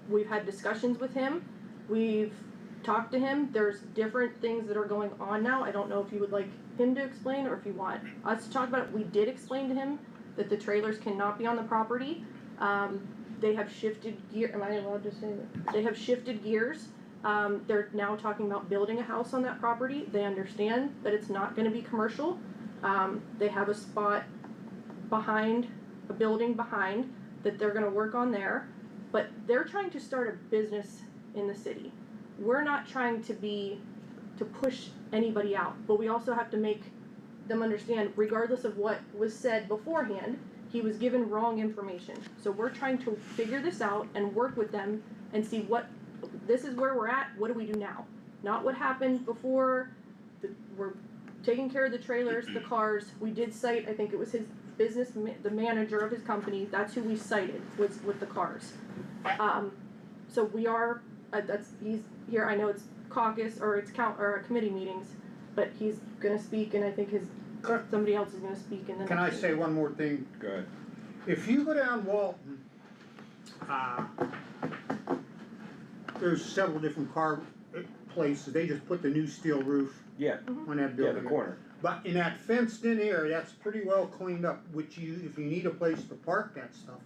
We've had discussions with him, we've talked to him, there's different things that are going on now. I don't know if you would like him to explain or if you want us to talk about it. We did explain to him that the trailers cannot be on the property. They have shifted gear, am I allowed to say that? They have shifted gears. They're now talking about building a house on that property. They understand that it's not gonna be commercial. They have a spot behind, a building behind, that they're gonna work on there. But they're trying to start a business in the city. We're not trying to push anybody out, but we also have to make them understand, regardless of what was said beforehand, he was given wrong information. So we're trying to figure this out and work with them and see this is where we're at, what do we do now? Not what happened before, we're taking care of the trailers, the cars, we did cite, I think it was his business, the manager of his company, that's who we cited, was with the cars. So we are, he's here, I know it's caucus or committee meetings, but he's gonna speak, and I think somebody else is gonna speak in the next Can I meeting. say one more thing? Go ahead. If you go down Walton, there's several different car places, they just put the new steel roof Yeah, on that yeah, building. the corner. But in that fenced in area, that's pretty well cleaned up, which if you need a place to park that stuff,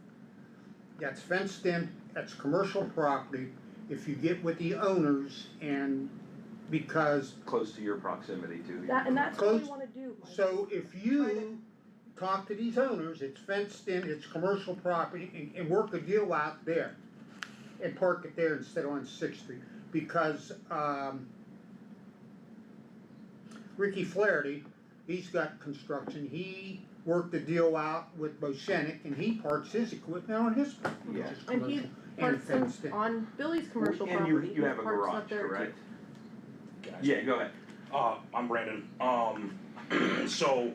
that's fenced in, that's commercial property, if you get with the owners and because, Close to your proximity too. And that's what we Close- wanna do, Mike. so if you talk to these owners, it's fenced in, it's commercial property, and work a deal out there and park it there instead of on Sixth Street, because, Ricky Flaherty, he's got construction, he worked a deal out with Boshenik, and he parks his equipment on his property, which Yeah. is And he commercial and parks them fenced in. on Billy's commercial And property. you He have a parks up garage, there too. correct? Guys. Yeah, go ahead. I'm Brandon. So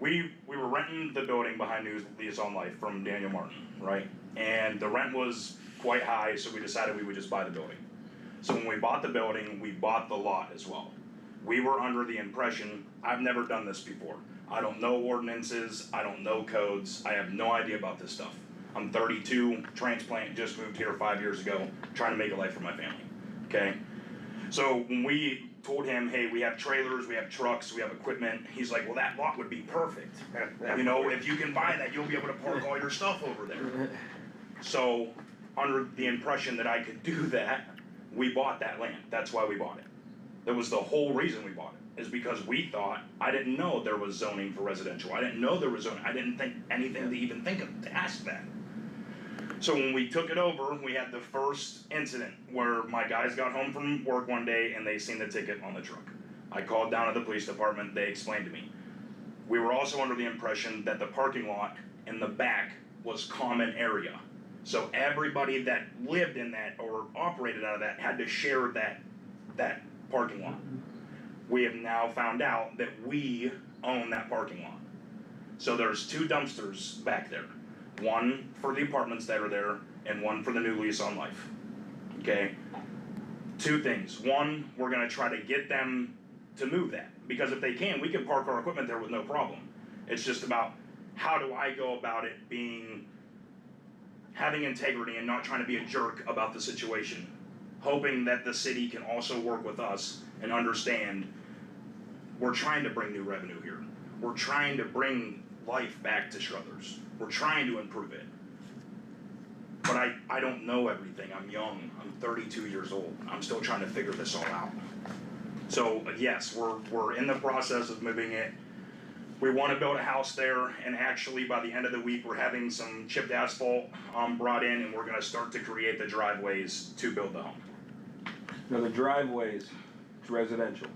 we were renting the building behind News Lease on Life from Daniel Martin, right? And the rent was quite high, so we decided we would just buy the building. So when we bought the building, we bought the lot as well. We were under the impression, I've never done this before. I don't know ordinances, I don't know codes, I have no idea about this stuff. I'm 32, transplant, just moved here 5 years ago, trying to make a life for my family, okay? So when we told him, hey, we have trailers, we have trucks, we have equipment, he's like, well, that lot would be perfect. You know, if you can buy that, you'll be able to park all your stuff over there. So, under the impression that I could do that, we bought that land. That's why we bought it. That was the whole reason we bought it, is because we thought, I didn't know there was zoning for residential. I didn't know there was zoning. I didn't think anything to even think of to ask that. So when we took it over, we had the first incident where my guys got home from work one day and they seen the ticket on the truck. I called down to the police department, they explained to me. We were also under the impression that the parking lot in the back was common area. So everybody that lived in that or operated out of that had to share that parking lot. We have now found out that we own that parking lot. So there's 2 dumpsters back there. One for the apartments that are there, and one for the new lease on life. Okay? 2 things. One, we're gonna try to get them to move that. Because if they can, we can park our equipment there with no problem. It's just about how do I go about it having integrity and not trying to be a jerk about the situation. Hoping that the city can also work with us and understand we're trying to bring new revenue here. We're trying to bring life back to Struthers. We're trying to improve it. But I don't know everything. I'm young. I'm 32 years old. I'm still trying to figure this all out. So yes, we're in the process of moving it. We want to build a house there, and actually by the end of the week, we're having some chipped asphalt brought in, and we're going to start to create the driveways to build the home. Now the driveways, it's residential.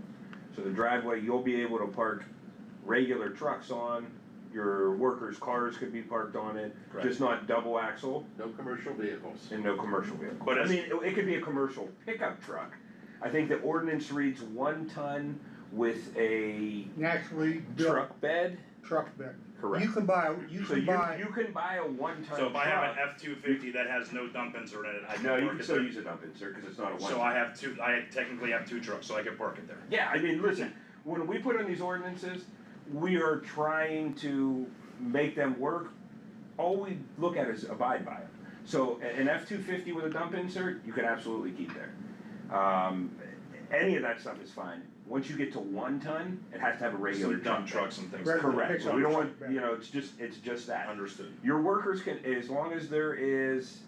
So the driveway, you'll be able to park regular trucks on, your workers' cars could be parked on it, Correct. just not double axle No commercial vehicles. and no commercial vehicle. But I as- mean, it could be a commercial pickup truck. I think the ordinance reads 1 ton with a Naturally built truck bed. truck bed. Correct. You can buy, So you can buy a 1 ton truck. So if I have an F-250 that has no dump insert in it, I can No, you park can it still there. use a dump insert because it's not a 1 So ton. I technically have 2 trucks, so I can park it there. Yeah, I mean, listen, when we put in these ordinances, we are trying to make them work. All we look at is abide by it. So an F-250 with a dump insert, you can absolutely keep there. Any of that stuff is fine. Once you get to 1 ton, it has to have a regular Some dump bed. trucks and things. Regular Correct, so pickup we don't want, truck bed. it's just that. Understood. Your workers can, as long as there is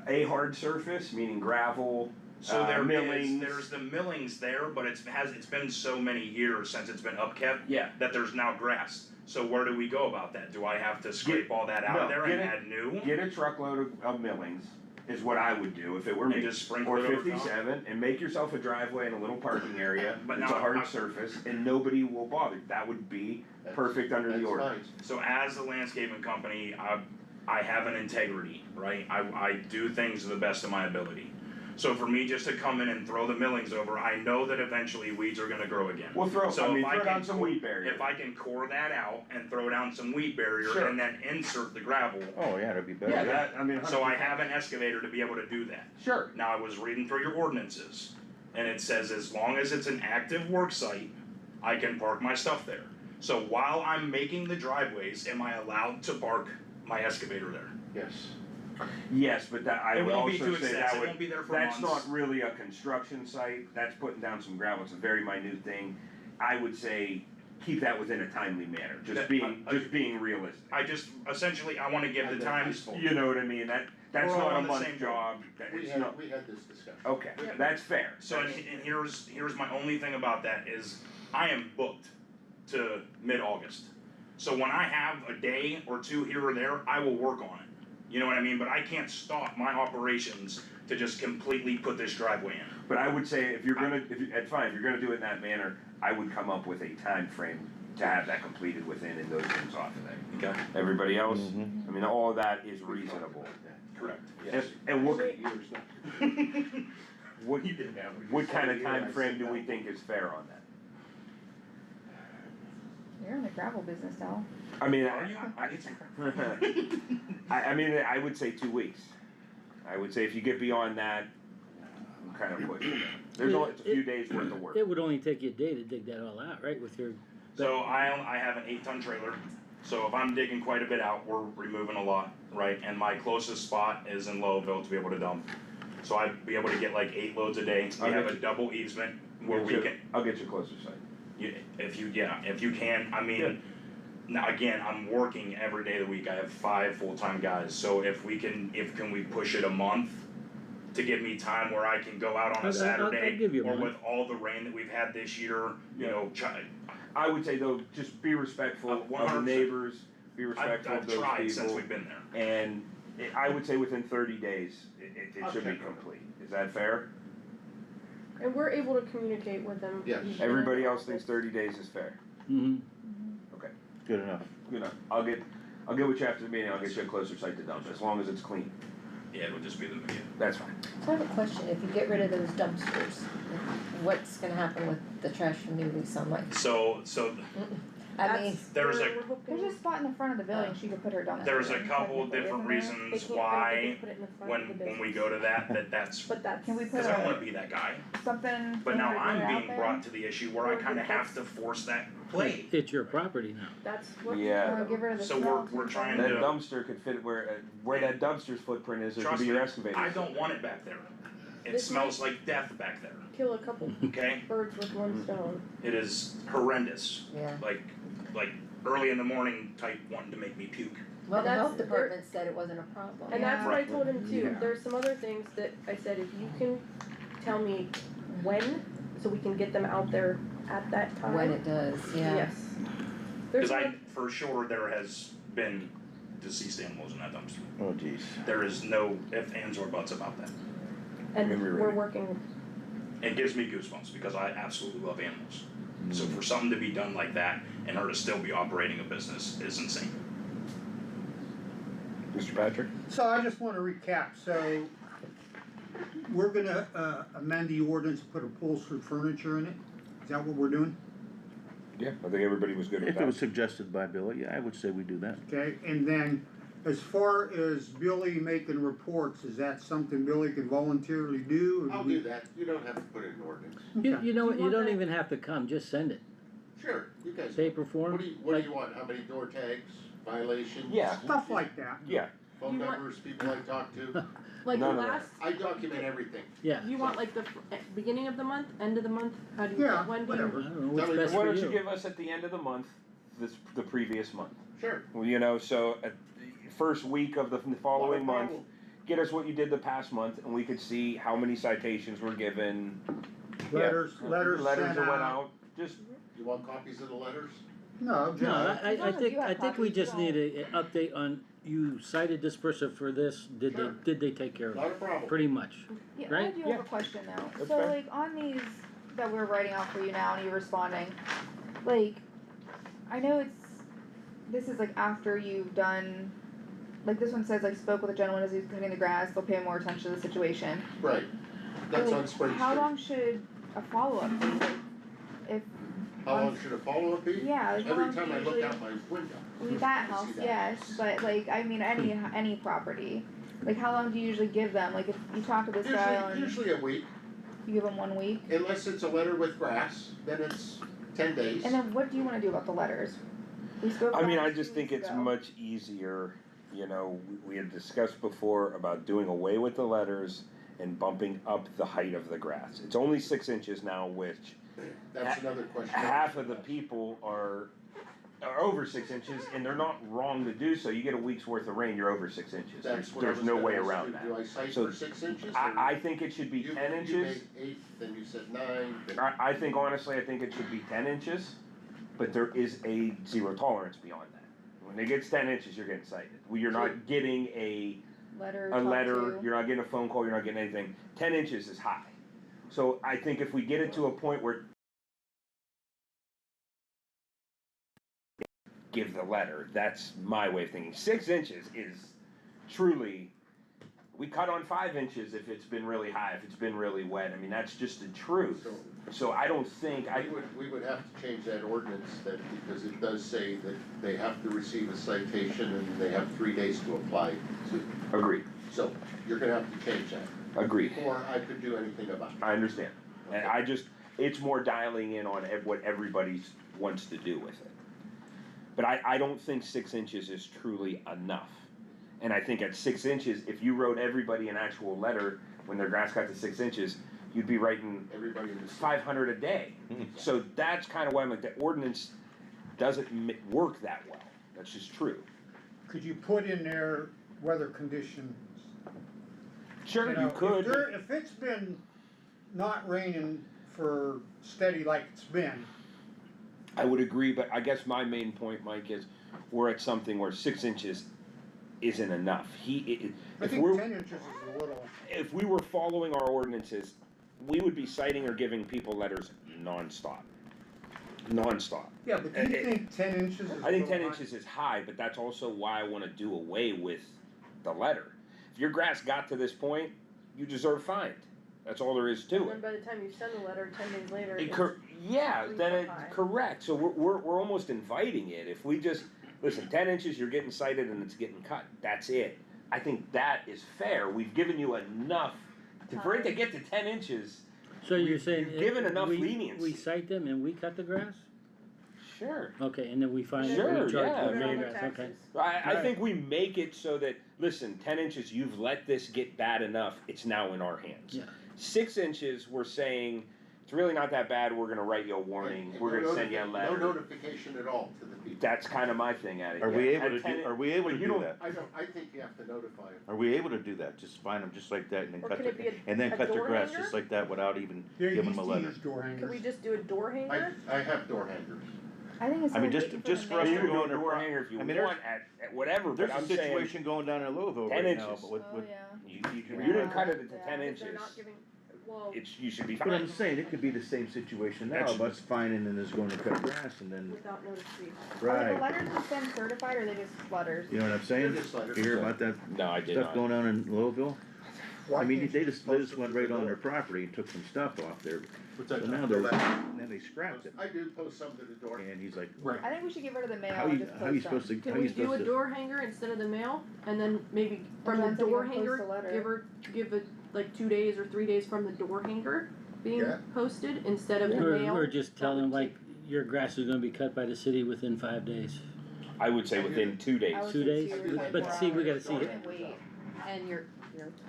a hard surface, meaning gravel, So millings. there's the millings there, but it's been so many years since it's been upkept. Yeah. That there's now grass. So where do we go about that? Do I have to scrape all that out no, of there get and it- add new? Get a truckload of millings, is what I would do if it were And me. just sprinkle Or it over top? 57, and make yourself a driveway and a little parking area, But it's a now hard I- surface, and nobody will bother. That would be perfect under the That's ordinance. fine. So as a landscaping company, I have an integrity, right? I do things to the best of my ability. So for me just to come in and throw the millings over, I know that eventually weeds are gonna grow again. Well, throw So if I down can some core- weed barrier. If I can core that out and throw down some weed barrier Sure. and then insert the gravel, Oh, yeah, that'd be better. Yeah, that, I mean. so I 100%. have an excavator to be able to do that. Sure. Now I was reading through your ordinances. and it says as long as it's an active work site, I can park my stuff there. So while I'm making the driveways, am I allowed to park my excavator there? Yes. Yes, but that, I It would won't be also too say that extensive, it would, won't be there for that's months. not really a construction site, that's putting down some gravel, it's a very minute thing. I would say, keep that within a timely manner, just being realistic. I just, essentially, I wanna give the time. You know what I mean, that's We're all not a on the month same job, it's not, We had this discussion. okay, that's fair. So, and here's my only thing about that is, I am booked to mid-August. So when I have a day or two here or there, I will work on it. You know what I mean? But I can't stop my operations to just completely put this driveway in. But I would say, if you're gonna do it in that manner, I would come up with a time frame to have that completed within and those things off of there. Okay. Everybody else, I mean, all of that is reasonable. Correct. And what, what kind of time frame do we think is fair on that? You're in the gravel business now. I mean, Are you? I mean, I would say 2 weeks. I would say if you get beyond that, I'm kind of pushing it. It's a few days worth of work. It would only take you a day to dig that all out, right, with your. So I have an 8-ton trailer, so if I'm digging quite a bit out, we're removing a lot, right? And my closest spot is in Lowville to be able to dump. So I'd be able to get like 8 loads a day. We have a double easement where we can. I'll get you closer site. If you can, I mean, now again, I'm working every day of the week, I have 5 full-time guys, so if we push it a month to give me time where I can go out on a Saturday, I'll give you a or month. with all the rain that we've had this year, you know, I would say though, just be respectful of the 100%. neighbors, be respectful of I've those people. tried since we've been there. And I would say within 30 days, it should be Okay. complete. Is that fair? And we're able to communicate with them. Yes. Everybody else thinks 30 days is fair. Mm-hmm. Good enough. You know, I'll get with you after the meeting, I'll get you a closer site to dump, as long as it's clean. Yeah, it'll just be the video. That's fine. So I have a question, if you get rid of those dumpsters, what's gonna happen with the trash from New Lease on Life? So I mean, there's where a- we're hoping- There's a spot in the front of the building she could put her dumpster. there's a in. couple Technically, different isn't there? reasons They can't- I don't why, think they put it in the front of the when we business. go to that's, But that's. Can we put cause I don't wanna be that guy. something? But now put it I'm out being there? brought to the issue where I kinda have to force that play. It's your property now. That's what. Yeah. Or get rid of the So smell we're too. trying That to- dumpster could fit where that dumpster's footprint is, it could Trust be your me, excavator. I don't want it back there. It This smells like death back there, Kill a couple okay? birds with one stone. It is horrendous, yeah, like early in the morning type wanting to make me puke. well, the That's- health department said it wasn't a problem. And that's what I told him too, Yeah. there's some other things that I said, if you can tell me when, so we can get them out there at that time. When it does, yeah. Yes. There's Cause one, for sure there has been deceased animals in that dumpster. Oh, geez. There is no ifs, ands, or buts about that. and Memory we're ready. working, It gives me goosebumps because I absolutely love animals. So for something to be done like that and her to still be operating a business is insane. Mr. Patrick? So I just wanna recap, so we're gonna, amend the ordinance, put upholstered furniture in it? Is that what we're doing? Yeah, I think everybody was good with If it that. was suggested by Billy, yeah, I would say we do that. Okay, and then as far as Billy making reports, is that something Billy can voluntarily do? or I'll we- do that, you don't have to put it in ordinance. You know what, Do you you want don't that? even have to come, just send it. Sure, you guys. Paper form. What do you want, how many door tags, violations? Yeah. Stuff like that. Yeah, Phone You want- numbers, people I talk to, like the None of that. last, I document everything. Yeah. you want like the beginning of the month, end of the month, how do you, Yeah, when do I you? whatever. don't know what's Tell me- best why for don't you you. give us at the end of the month, the previous month? Sure. Well, you know, so at the first week of the following Not a month, problem. get us what you did the past month, and we could see how many citations were given. Letters Letters sent that went out. out, just, You want copies of the letters? No, just. No, As long as you have I think we copies, just you need an update on, you cited this person for this, Sure. did they take care of Not it? a problem. Pretty much. Yeah, I Right? do Yeah. have a question though. That's So fair. like on these that we're writing out for you now and you're responding, like, I know this is like after you've done, like this one says like spoke with a gentleman as he was cutting the grass, they'll pay more attention to the situation. Right, that's Like, on Spring how Street. long should a follow-up be? Like, if, How long should a follow-up be? yeah, like how Every long do time you I look usually, out my window. leave that I house, see that yes, house. but like, I mean, any property. Like how long do you usually give them? Like if you talk to this guy on. Usually a week. You give them 1 week? Unless it's a letter with grass, then it's 10 days. And then what do you wanna do about the letters? We spoke I about mean, I this just 2 think weeks it's ago. much easier, you know, we had discussed before about doing away with the letters and bumping up the height of the grass. It's only 6 inches now, which That's another question. half of the people are over 6 inches, and they're not wrong to do so. You get a week's worth of rain, you're over 6 inches. That's what I There's was no gonna way ask around you. that. Do I cite So for 6 inches? I think it should be 10 You inches. made 8, then you said 9. then- I think honestly, I think it should be 10 inches, but there is a zero tolerance beyond that. When it gets 10 inches, you're getting cited. You're not getting a Letter, letter, talk to. you're not getting a phone call, you're not getting anything. 10 inches is high. So I think if we get it to a point where give the letter, that's my way of thinking. 6 inches is truly, we cut on 5 inches if it's been really high, if it's been really wet. I mean, that's just the truth. So I don't think, We would have to change that ordinance then, because it does say that they have to receive a citation and they have 3 days to apply to. Agreed. So you're gonna have to change that. Agreed. Before I could do anything about it. I understand. And I just, it's more dialing in on what everybody wants to do with it. But I don't think 6 inches is truly enough. And I think at 6 inches, if you wrote everybody an actual letter when their grass got to 6 inches, you'd be writing Everybody in the 500 a day. So that's kind of why I'm like, the ordinance doesn't work that well. That's just true. Could you put in there weather conditions? Sure, know, you could. If it's been not raining for steady like it's been, I would agree, but I guess my main point, Mike, is we're at something where 6 inches isn't enough. I If think we're, 10 inches is a little. if we were following our ordinances, we would be citing or giving people letters nonstop. Nonstop. Yeah, but do you think 10 inches is a I think 10 little high? inches is high, but that's also why I want to do away with the letter. If your grass got to this point, you deserve fined. That's all there is to And it. then by the time you send the letter, 10 days later, It it's yeah, then 3.5. it's correct. So we're almost inviting it. If we just listen, 10 inches, you're getting cited and it's getting cut. That's it. I think that is fair. We've given you enough for it to get to 10 inches. So you're saying you've given enough we leniency. cite them and we cut the grass? Sure. Okay, and then we find Sure, we charge yeah. the Put it on main the grass, okay. taxes. I think we make it so that listen, 10 inches, you've let this get bad enough. It's now in our hands. Yeah. 6 inches, we're saying it's really not that bad. We're gonna write you a warning. And We're no gonna send you a letter. No notification at all to the people. That's kind of my thing at it. Are yeah. we able At to 10 do, are we able but to you do don't- that? I think you have to notify them. Are we able to do that? Just find them just like that and then Or cut can their, it be a- and then a cut their door grass hanger? just like that without even They're giving used them a to letter? use door hangers. Could we just do a door hanger? I have door hangers. I think it's. I mean, so just- late just the for us You to mail. can go do in a their door pro- hanger if you I mean, there's- want at whatever, There's but a I'm saying situation going down in Louisville 10 right now, inches. but with, Oh, yeah. you Yeah. didn't cut it to Yeah. 10 If inches. they're not giving, well, You should be but fine. I'm saying, it could be the same situation now, That's- of us finding and is going to cut grass and then, without notification. Are the right, letters just sent certified or are they just letters? you know what I'm saying? They're just letters. You hear about that No, I did stuff not. going on in Louisville? Why I mean, can't they you just post it went to right the on door? their property and took some stuff off there, What's so that? now they're, then they scrapped it. I do post some to the door. And he's like, Right. I think we should get rid of the mail how and you, just how you post supposed to, them. how Can you we do supposed a to? door hanger instead of the mail, and then maybe from John the said he door would post hanger, a letter. give it like 2 days or 3 days from the door hanger being Yeah. posted instead of the mail? Or just That tell would them like, take- your grass is gonna be cut by the city within 5 days. I would say within 2 days. I would 2 say days? 2 or But 24 see, we gotta hours. see it. And wait. And your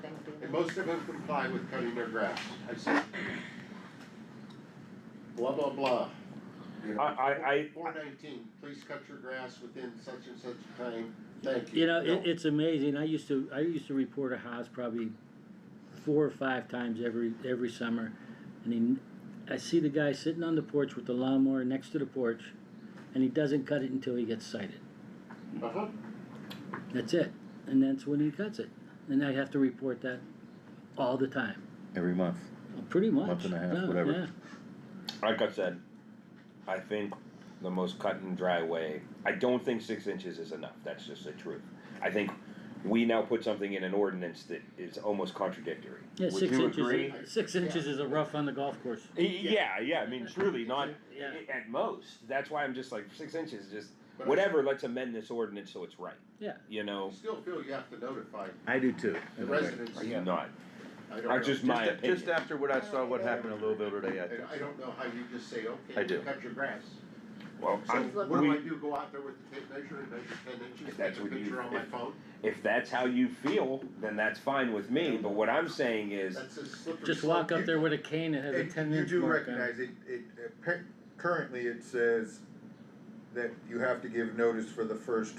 thing being. And most of them comply with cutting their grass. I said, blah, blah, blah. You know, I- 419, please cut your grass within such and such time, thank you. You know, No. it's amazing, I used to report a house probably 4 or 5 times every summer. And I see the guy sitting on the porch with the lawnmower next to the porch, and he doesn't cut it until he gets cited. Uh-huh. That's it, and that's when he cuts it. And I have to report that all the time, Every month. pretty much. Month and a half, Yeah, whatever. yeah. Like I said, I think the most cut and dry way, I don't think 6 inches is enough. That's just the truth. I think we now put something in an ordinance that is almost contradictory. Yeah, Would 6 you inches, agree? 6 inches is a rough on the golf course. Yeah, I mean, truly, not Yeah. at most. That's why I'm just like, 6 inches, just But whatever, let's amend this ordinance so it's right. Yeah. You I know, still feel you have to notify I do too. the in a way. residents. are you not? I don't That's know. just my opinion. Just after what I saw, what happened in Louisville today, I think. I don't know how you just say, I okay, do. cut your grass. Well, So I'm- what do I do, go out there with the tape measure and measure 10 inches, That's take a what you- picture on my if- phone? if that's how you feel, then that's fine with me, but what I'm saying is, That's a slippery Just slope. walk up there with a cane that has a And 10-inch you do mark on it. recognize currently it says that you have to give notice for the first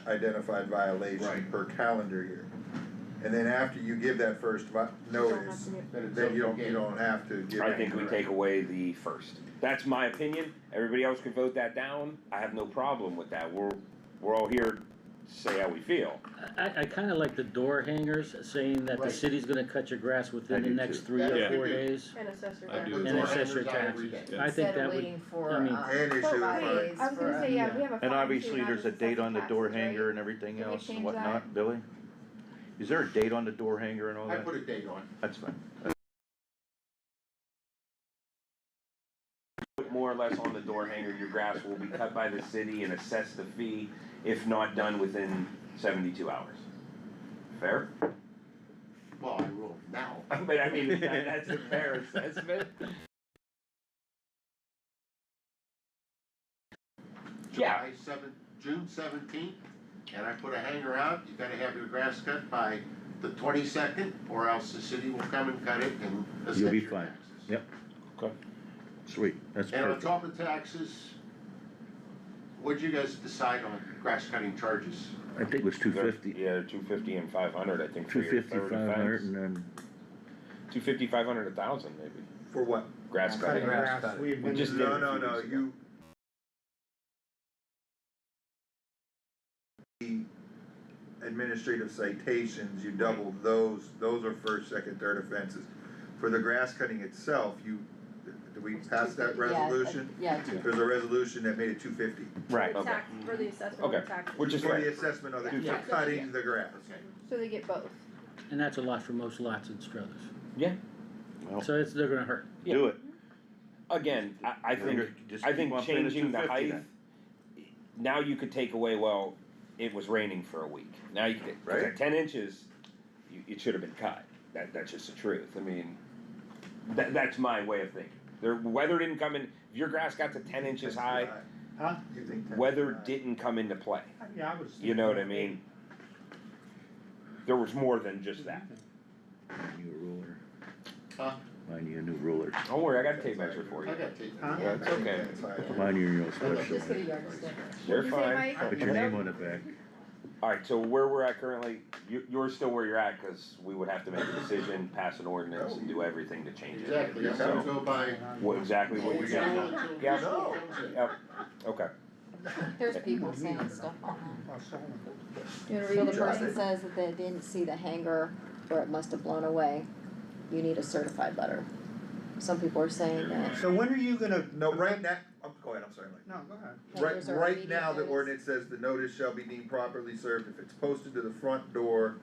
identified violation Right. per calendar year. And then after you give that first notice, then you don't have to give. I think we any- take away the first. That's my opinion, everybody else can vote that down, I have no problem with that, we're all here to say how we feel. I kinda like the door hangers saying that the Right. city's gonna cut your grass I within the do next too. 3 That or I 4 do. days. And assessor I tax. do. And Door assess hangers your out every taxes. day. I think Instead that of would, waiting for, I mean- And issue a fine. days I was gonna for, say, yeah, we have a fine And too, obviously, not there's a just date on the door assessing taxes, hanger right? and everything Can we else and change whatnot, Billy? Is there a date on the door hanger and all I that? put a date on. That's fine. Put more or less on the door hanger, your grass will be cut by the city and assess the fee if not done within 72 hours. Fair? Well, I will now. But I mean, that's a fair assessment. Yeah. June 17th, and I put a hanger out, you gotta have your grass cut by the 22nd, or else the city will come and cut it and assess You'll be your fine. taxes. Yep. Okay. Sweet, that's And on perfect. top of taxes, what'd you guys decide on grass cutting charges? I think it was 250. Yeah, 250 and 500, I think, for your 250, third 500, offense. and then 250, 500, 1,000 maybe. For what? Grass Cutting cutting. grass, we've We been. just did it a No, few weeks ago. The administrative citations, you double those are first, second, third offenses. For the grass cutting itself, did we pass that resolution? Yeah, There's a resolution that made it 250 Right. For tax, for the assessment of Okay. taxes. Which is for fair. the assessment of the, Yeah. for cutting the grass. So they get both. and that's a lot for most lots in Struthers. Yeah. Well, So they're gonna hurt. do it. Again, I think, Just I keep think on paying changing the 250 height, then. now you could take away, well, it was raining for a week. Now you could, 'cause Right. at 10 inches, it should have been cut. That's just the truth. I mean, that's my way of thinking. Weather didn't come in, if your grass got to 10 inches high, Huh? You think 10 weather is high? didn't come into play. Yeah, I was. You know what I mean? There was more than just that. Find you a ruler. Huh? Find you a new ruler. Don't worry, I got a tape measure for I you. got tape. Huh? That's okay. Find you your own special Just get a one. yardstick. You're What'd you say, fine. Mike? Put your name on the back. Alright, so where we're at currently, you're still where you're at, cause we would have to make a decision, pass an ordinance, and do everything to change it. Exactly, I'm gonna So, go by. exactly what you got. Yeah, Yeah. Yep, okay. there's people saying stuff on You wanna that. read So the the person person says that they didn't see the hanger, or it must have blown away, you need a certified letter. Some people are saying that So when are you gonna? No, right now, go ahead, I'm sorry, Mike. No, go ahead. hangers are Right immediate now, the notice. ordinance says the notice shall be deemed properly served if it's posted to the front door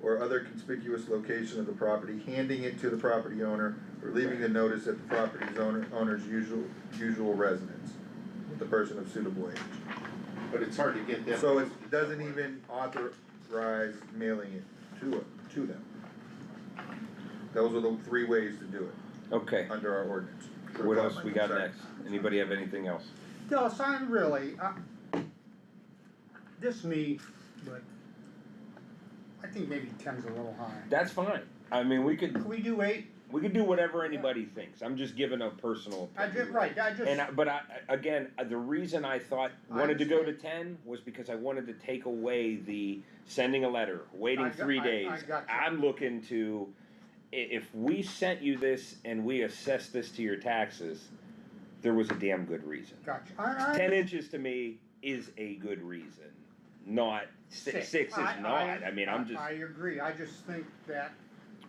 or other conspicuous location of the property, handing it to the property owner, or leaving the notice at the property's owner's usual residence, with the person of suitable age. But it's hard to get them. So it doesn't even authorize mailing it to them. Those are the 3 ways to do it, Okay, under our ordinance. what else we got Sorry. next? Anybody have anything else? No, it's not really, this me, but I think maybe 10's a little high. That's fine, I mean, we could Can we do 8? do whatever anybody thinks, I'm just giving a personal I opinion. just, right, I just. And again, the reason I wanted to go to 10 was because I wanted to take away the sending a letter, waiting I got- 3 I days. got you. I'm looking to, if we sent you this and we assessed this to your taxes, there was a damn good reason. Gotcha. 10 inches to me is a good reason, not six is not. I mean, I agree, I just think that.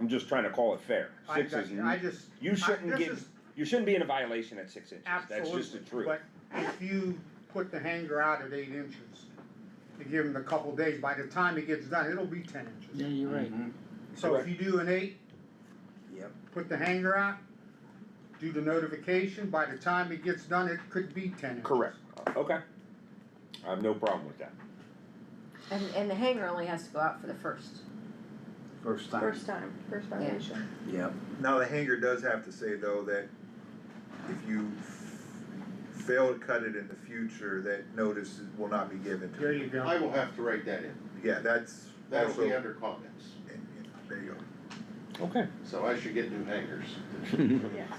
I'm just trying to call it fair. I 6 got is, you. I just. you shouldn't this give, is you shouldn't be in a violation at 6 inches. That's absolutely, just the truth. but if you put the hanger out at 8 inches, you give him a couple days, by the time it gets done, it'll be 10 inches. Yeah, you're right. Mhm. So if you do an 8, Yep. put the hanger out, do the notification, by the time it gets done, it could be 10 inches. Correct, okay. I have no problem with that. And the hanger only has to go out for the first. First first time. First violation. Yep. Now, the hanger does have to say though that if you fail to cut it in the future, that notice will not be given to There you. you go. I will have to write that in. Yeah, that's That'll also, be under comments. there you go. Okay. So I should get new hangers. Yes.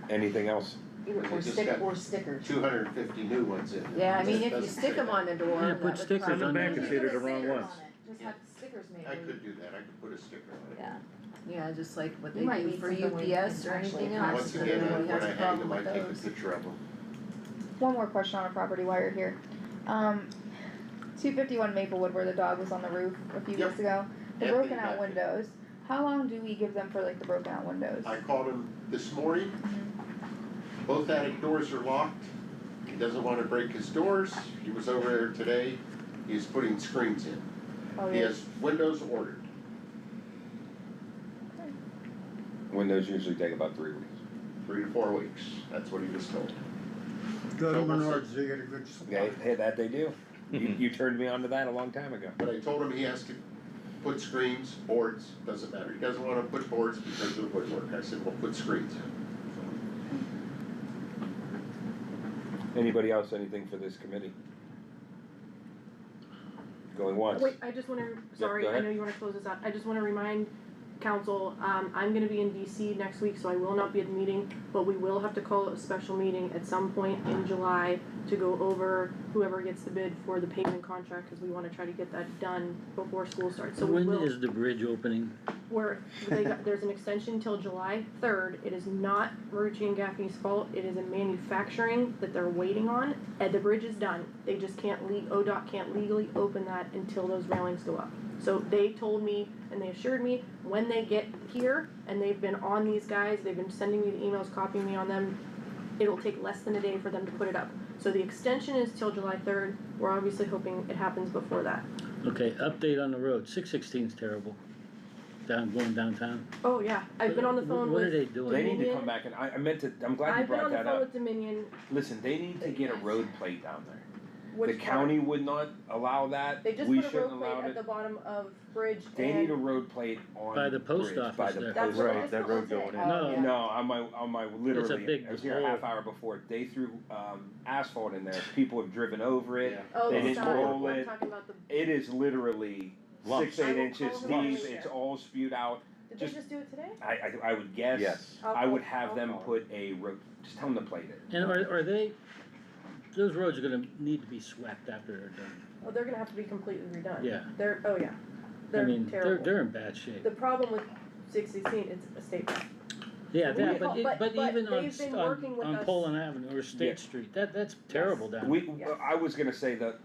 Anything else? Or stickers. 250 new ones in. Yeah, I mean, if you Doesn't stick say them that. on the door, Yeah, that put would stickers probably- on the back and say they're the wrong Stickers ones. on it. Just have stickers made. I could do that, I could put a sticker on it. Yeah, yeah, just like what You they might do need for something where you UPS can or actually anything attach else. Once it. again, Everybody when has I a hang problem them, I with take a those. picture of them. One more question on a property while you're here. 251 Maplewood where the dog was on the roof a few Yep. weeks ago. The Anthony broken out got it. windows. How long do we give them for like the broken out windows? I called him this morning. Both attic doors are locked. He doesn't wanna break his doors. He was over there today. He's putting screens in. Oh, He yeah. has windows ordered. Windows usually take about 3 weeks. 3 to 4 weeks. That's what he was told. Go to So we'll see. Menards, they get a good supply. Hey, that they do. You turned me on to that a long time ago. But I told him he has to put screens, boards, doesn't matter. He doesn't wanna put boards because of the woodwork. I said, well, put screens in. Anybody else, anything for this committee? Going once? Wait, I just wanna, sorry, go I ahead. know you wanna close this out, I just wanna remind council, I'm gonna be in DC next week, so I will not be at the meeting, but we will have to call a special meeting at some point in July to go over whoever gets the bid for the pavement contract, cause we wanna try to get that done before school starts, so we When will. is the bridge opening? There's an extension till July 3rd, it is not Marucci and Gaffney's fault, it is a manufacturing that they're waiting on, and the bridge is done, they just can't ODOT can't legally open that until those railings go up. So they told me, and they assured me, when they get here, and they've been on these guys, they've been sending me the emails, copying me on them, it'll take less than a day for them to put it up. So the extension is till July 3rd, we're obviously hoping it happens before that. Okay, update on the road, 616's terrible. Going downtown. Oh, yeah, I've been on the phone What are with they doing? They need to Dominion. come back and, I meant to, I'm glad you I've been brought on the that phone up. with Dominion, Listen, they need to get a road plate down there. The which part? county would not allow that, They just we put a shouldn't road plate allow at the it. bottom of Bridge They and need a road plate on By the post bridge, by office the there. That's post what I office. just that put road on today. going in. No. Yeah. No, on my literally, big I was here a hole. half hour before, they threw, asphalt in there, people have driven over it. Yeah. Oh, They the didn't side, roll I'm it. talking about the, It is literally Lumps. 6, 8 I will inches call them when deep, we get it's there. all spewed out. did they just- just do it today? I would guess. Yes. I would I'll have them call put a road, just tell them to plate it. And are they, those roads are gonna need to be swept after they're done. Oh, they're gonna have to be completely redone. Yeah. They're, oh yeah, I they're mean, terrible. they're in bad shape. The problem with 616, it's a state road. Yeah, we- that, but- but but even on, they've been working with on us- Poland Avenue or State Yeah. Street, that's terrible down there. We, Yes. I was gonna say that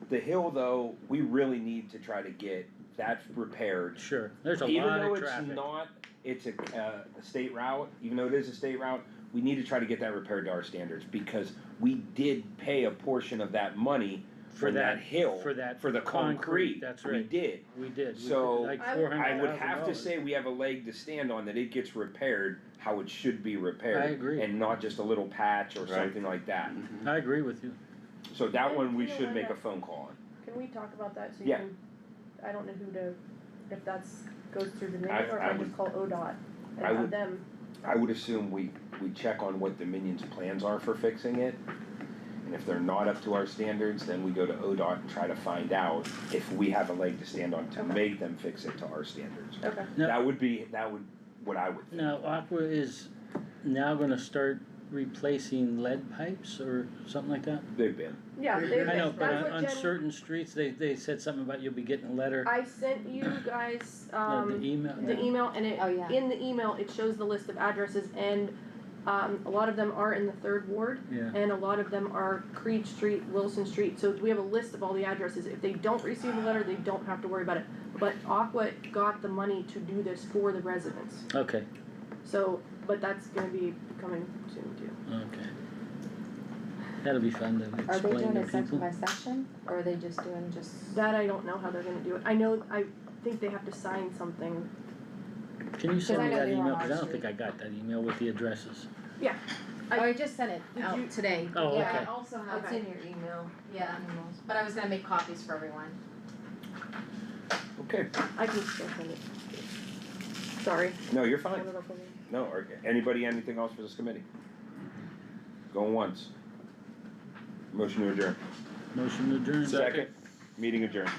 the hill though, we really need to try to get that repaired. Sure, there's a Even lot though of it's traffic. not, it's a state route, even though it is a state route, we need to try to get that repaired to our standards, because we did pay a portion of that money For from that that- hill, for that for the concrete. that's We right. did. We did, we So, did like I- $400,000. I would have to say we have a leg to stand on, that it gets repaired how it should be repaired. I agree. And not just a little patch or Right. something like that. I agree with you. So that one we You know should what, make a that- phone call on. Can we talk about that so you Yeah. can, I don't know who to, if that's, goes through the I- name or if I I would- just call ODOT and I have would- them. I would assume we check on what Dominion's plans are for fixing it. And if they're not up to our standards, then we go to ODOT and try to find out if we have a leg to stand on to Okay. make them fix it to our standards. Okay. Now- That would, what I would think. Now, Aqua is now gonna start replacing lead pipes or something like that? They've been. Yeah, I they, I know, that's but what on Jen, certain streets, they said something about you'll be getting a letter, I sent you guys, the email. the email and it, Oh, yeah. in the email, it shows the list of addresses and, a lot of them are in the 3rd ward. Yeah. And a lot of them are Creed Street, Wilson Street, so we have a list of all the addresses, if they don't receive the letter, they don't have to worry about it. But Aqua got the money to do this for the residents, Okay, so, but that's gonna be coming soon too. okay. That'll be fun to Are they explain doing to it section people. by section, or are they just doing just? That I don't know how they're gonna do it, I think they have to sign something, Can you send I me know that they were email, on cause I our don't think I got that email with the addresses. Oh, I just sent it Did out you- today. Oh, Yeah, okay. I also have, Okay. It's in your email. yeah, but I was gonna make copies for everyone. Okay, I can still send it. Sorry. no, you're fine. Hold it up for me. No, or anybody, anything else for this committee? Going once. Motion to adjourn. Motion adjourned. Second. Meeting adjourned.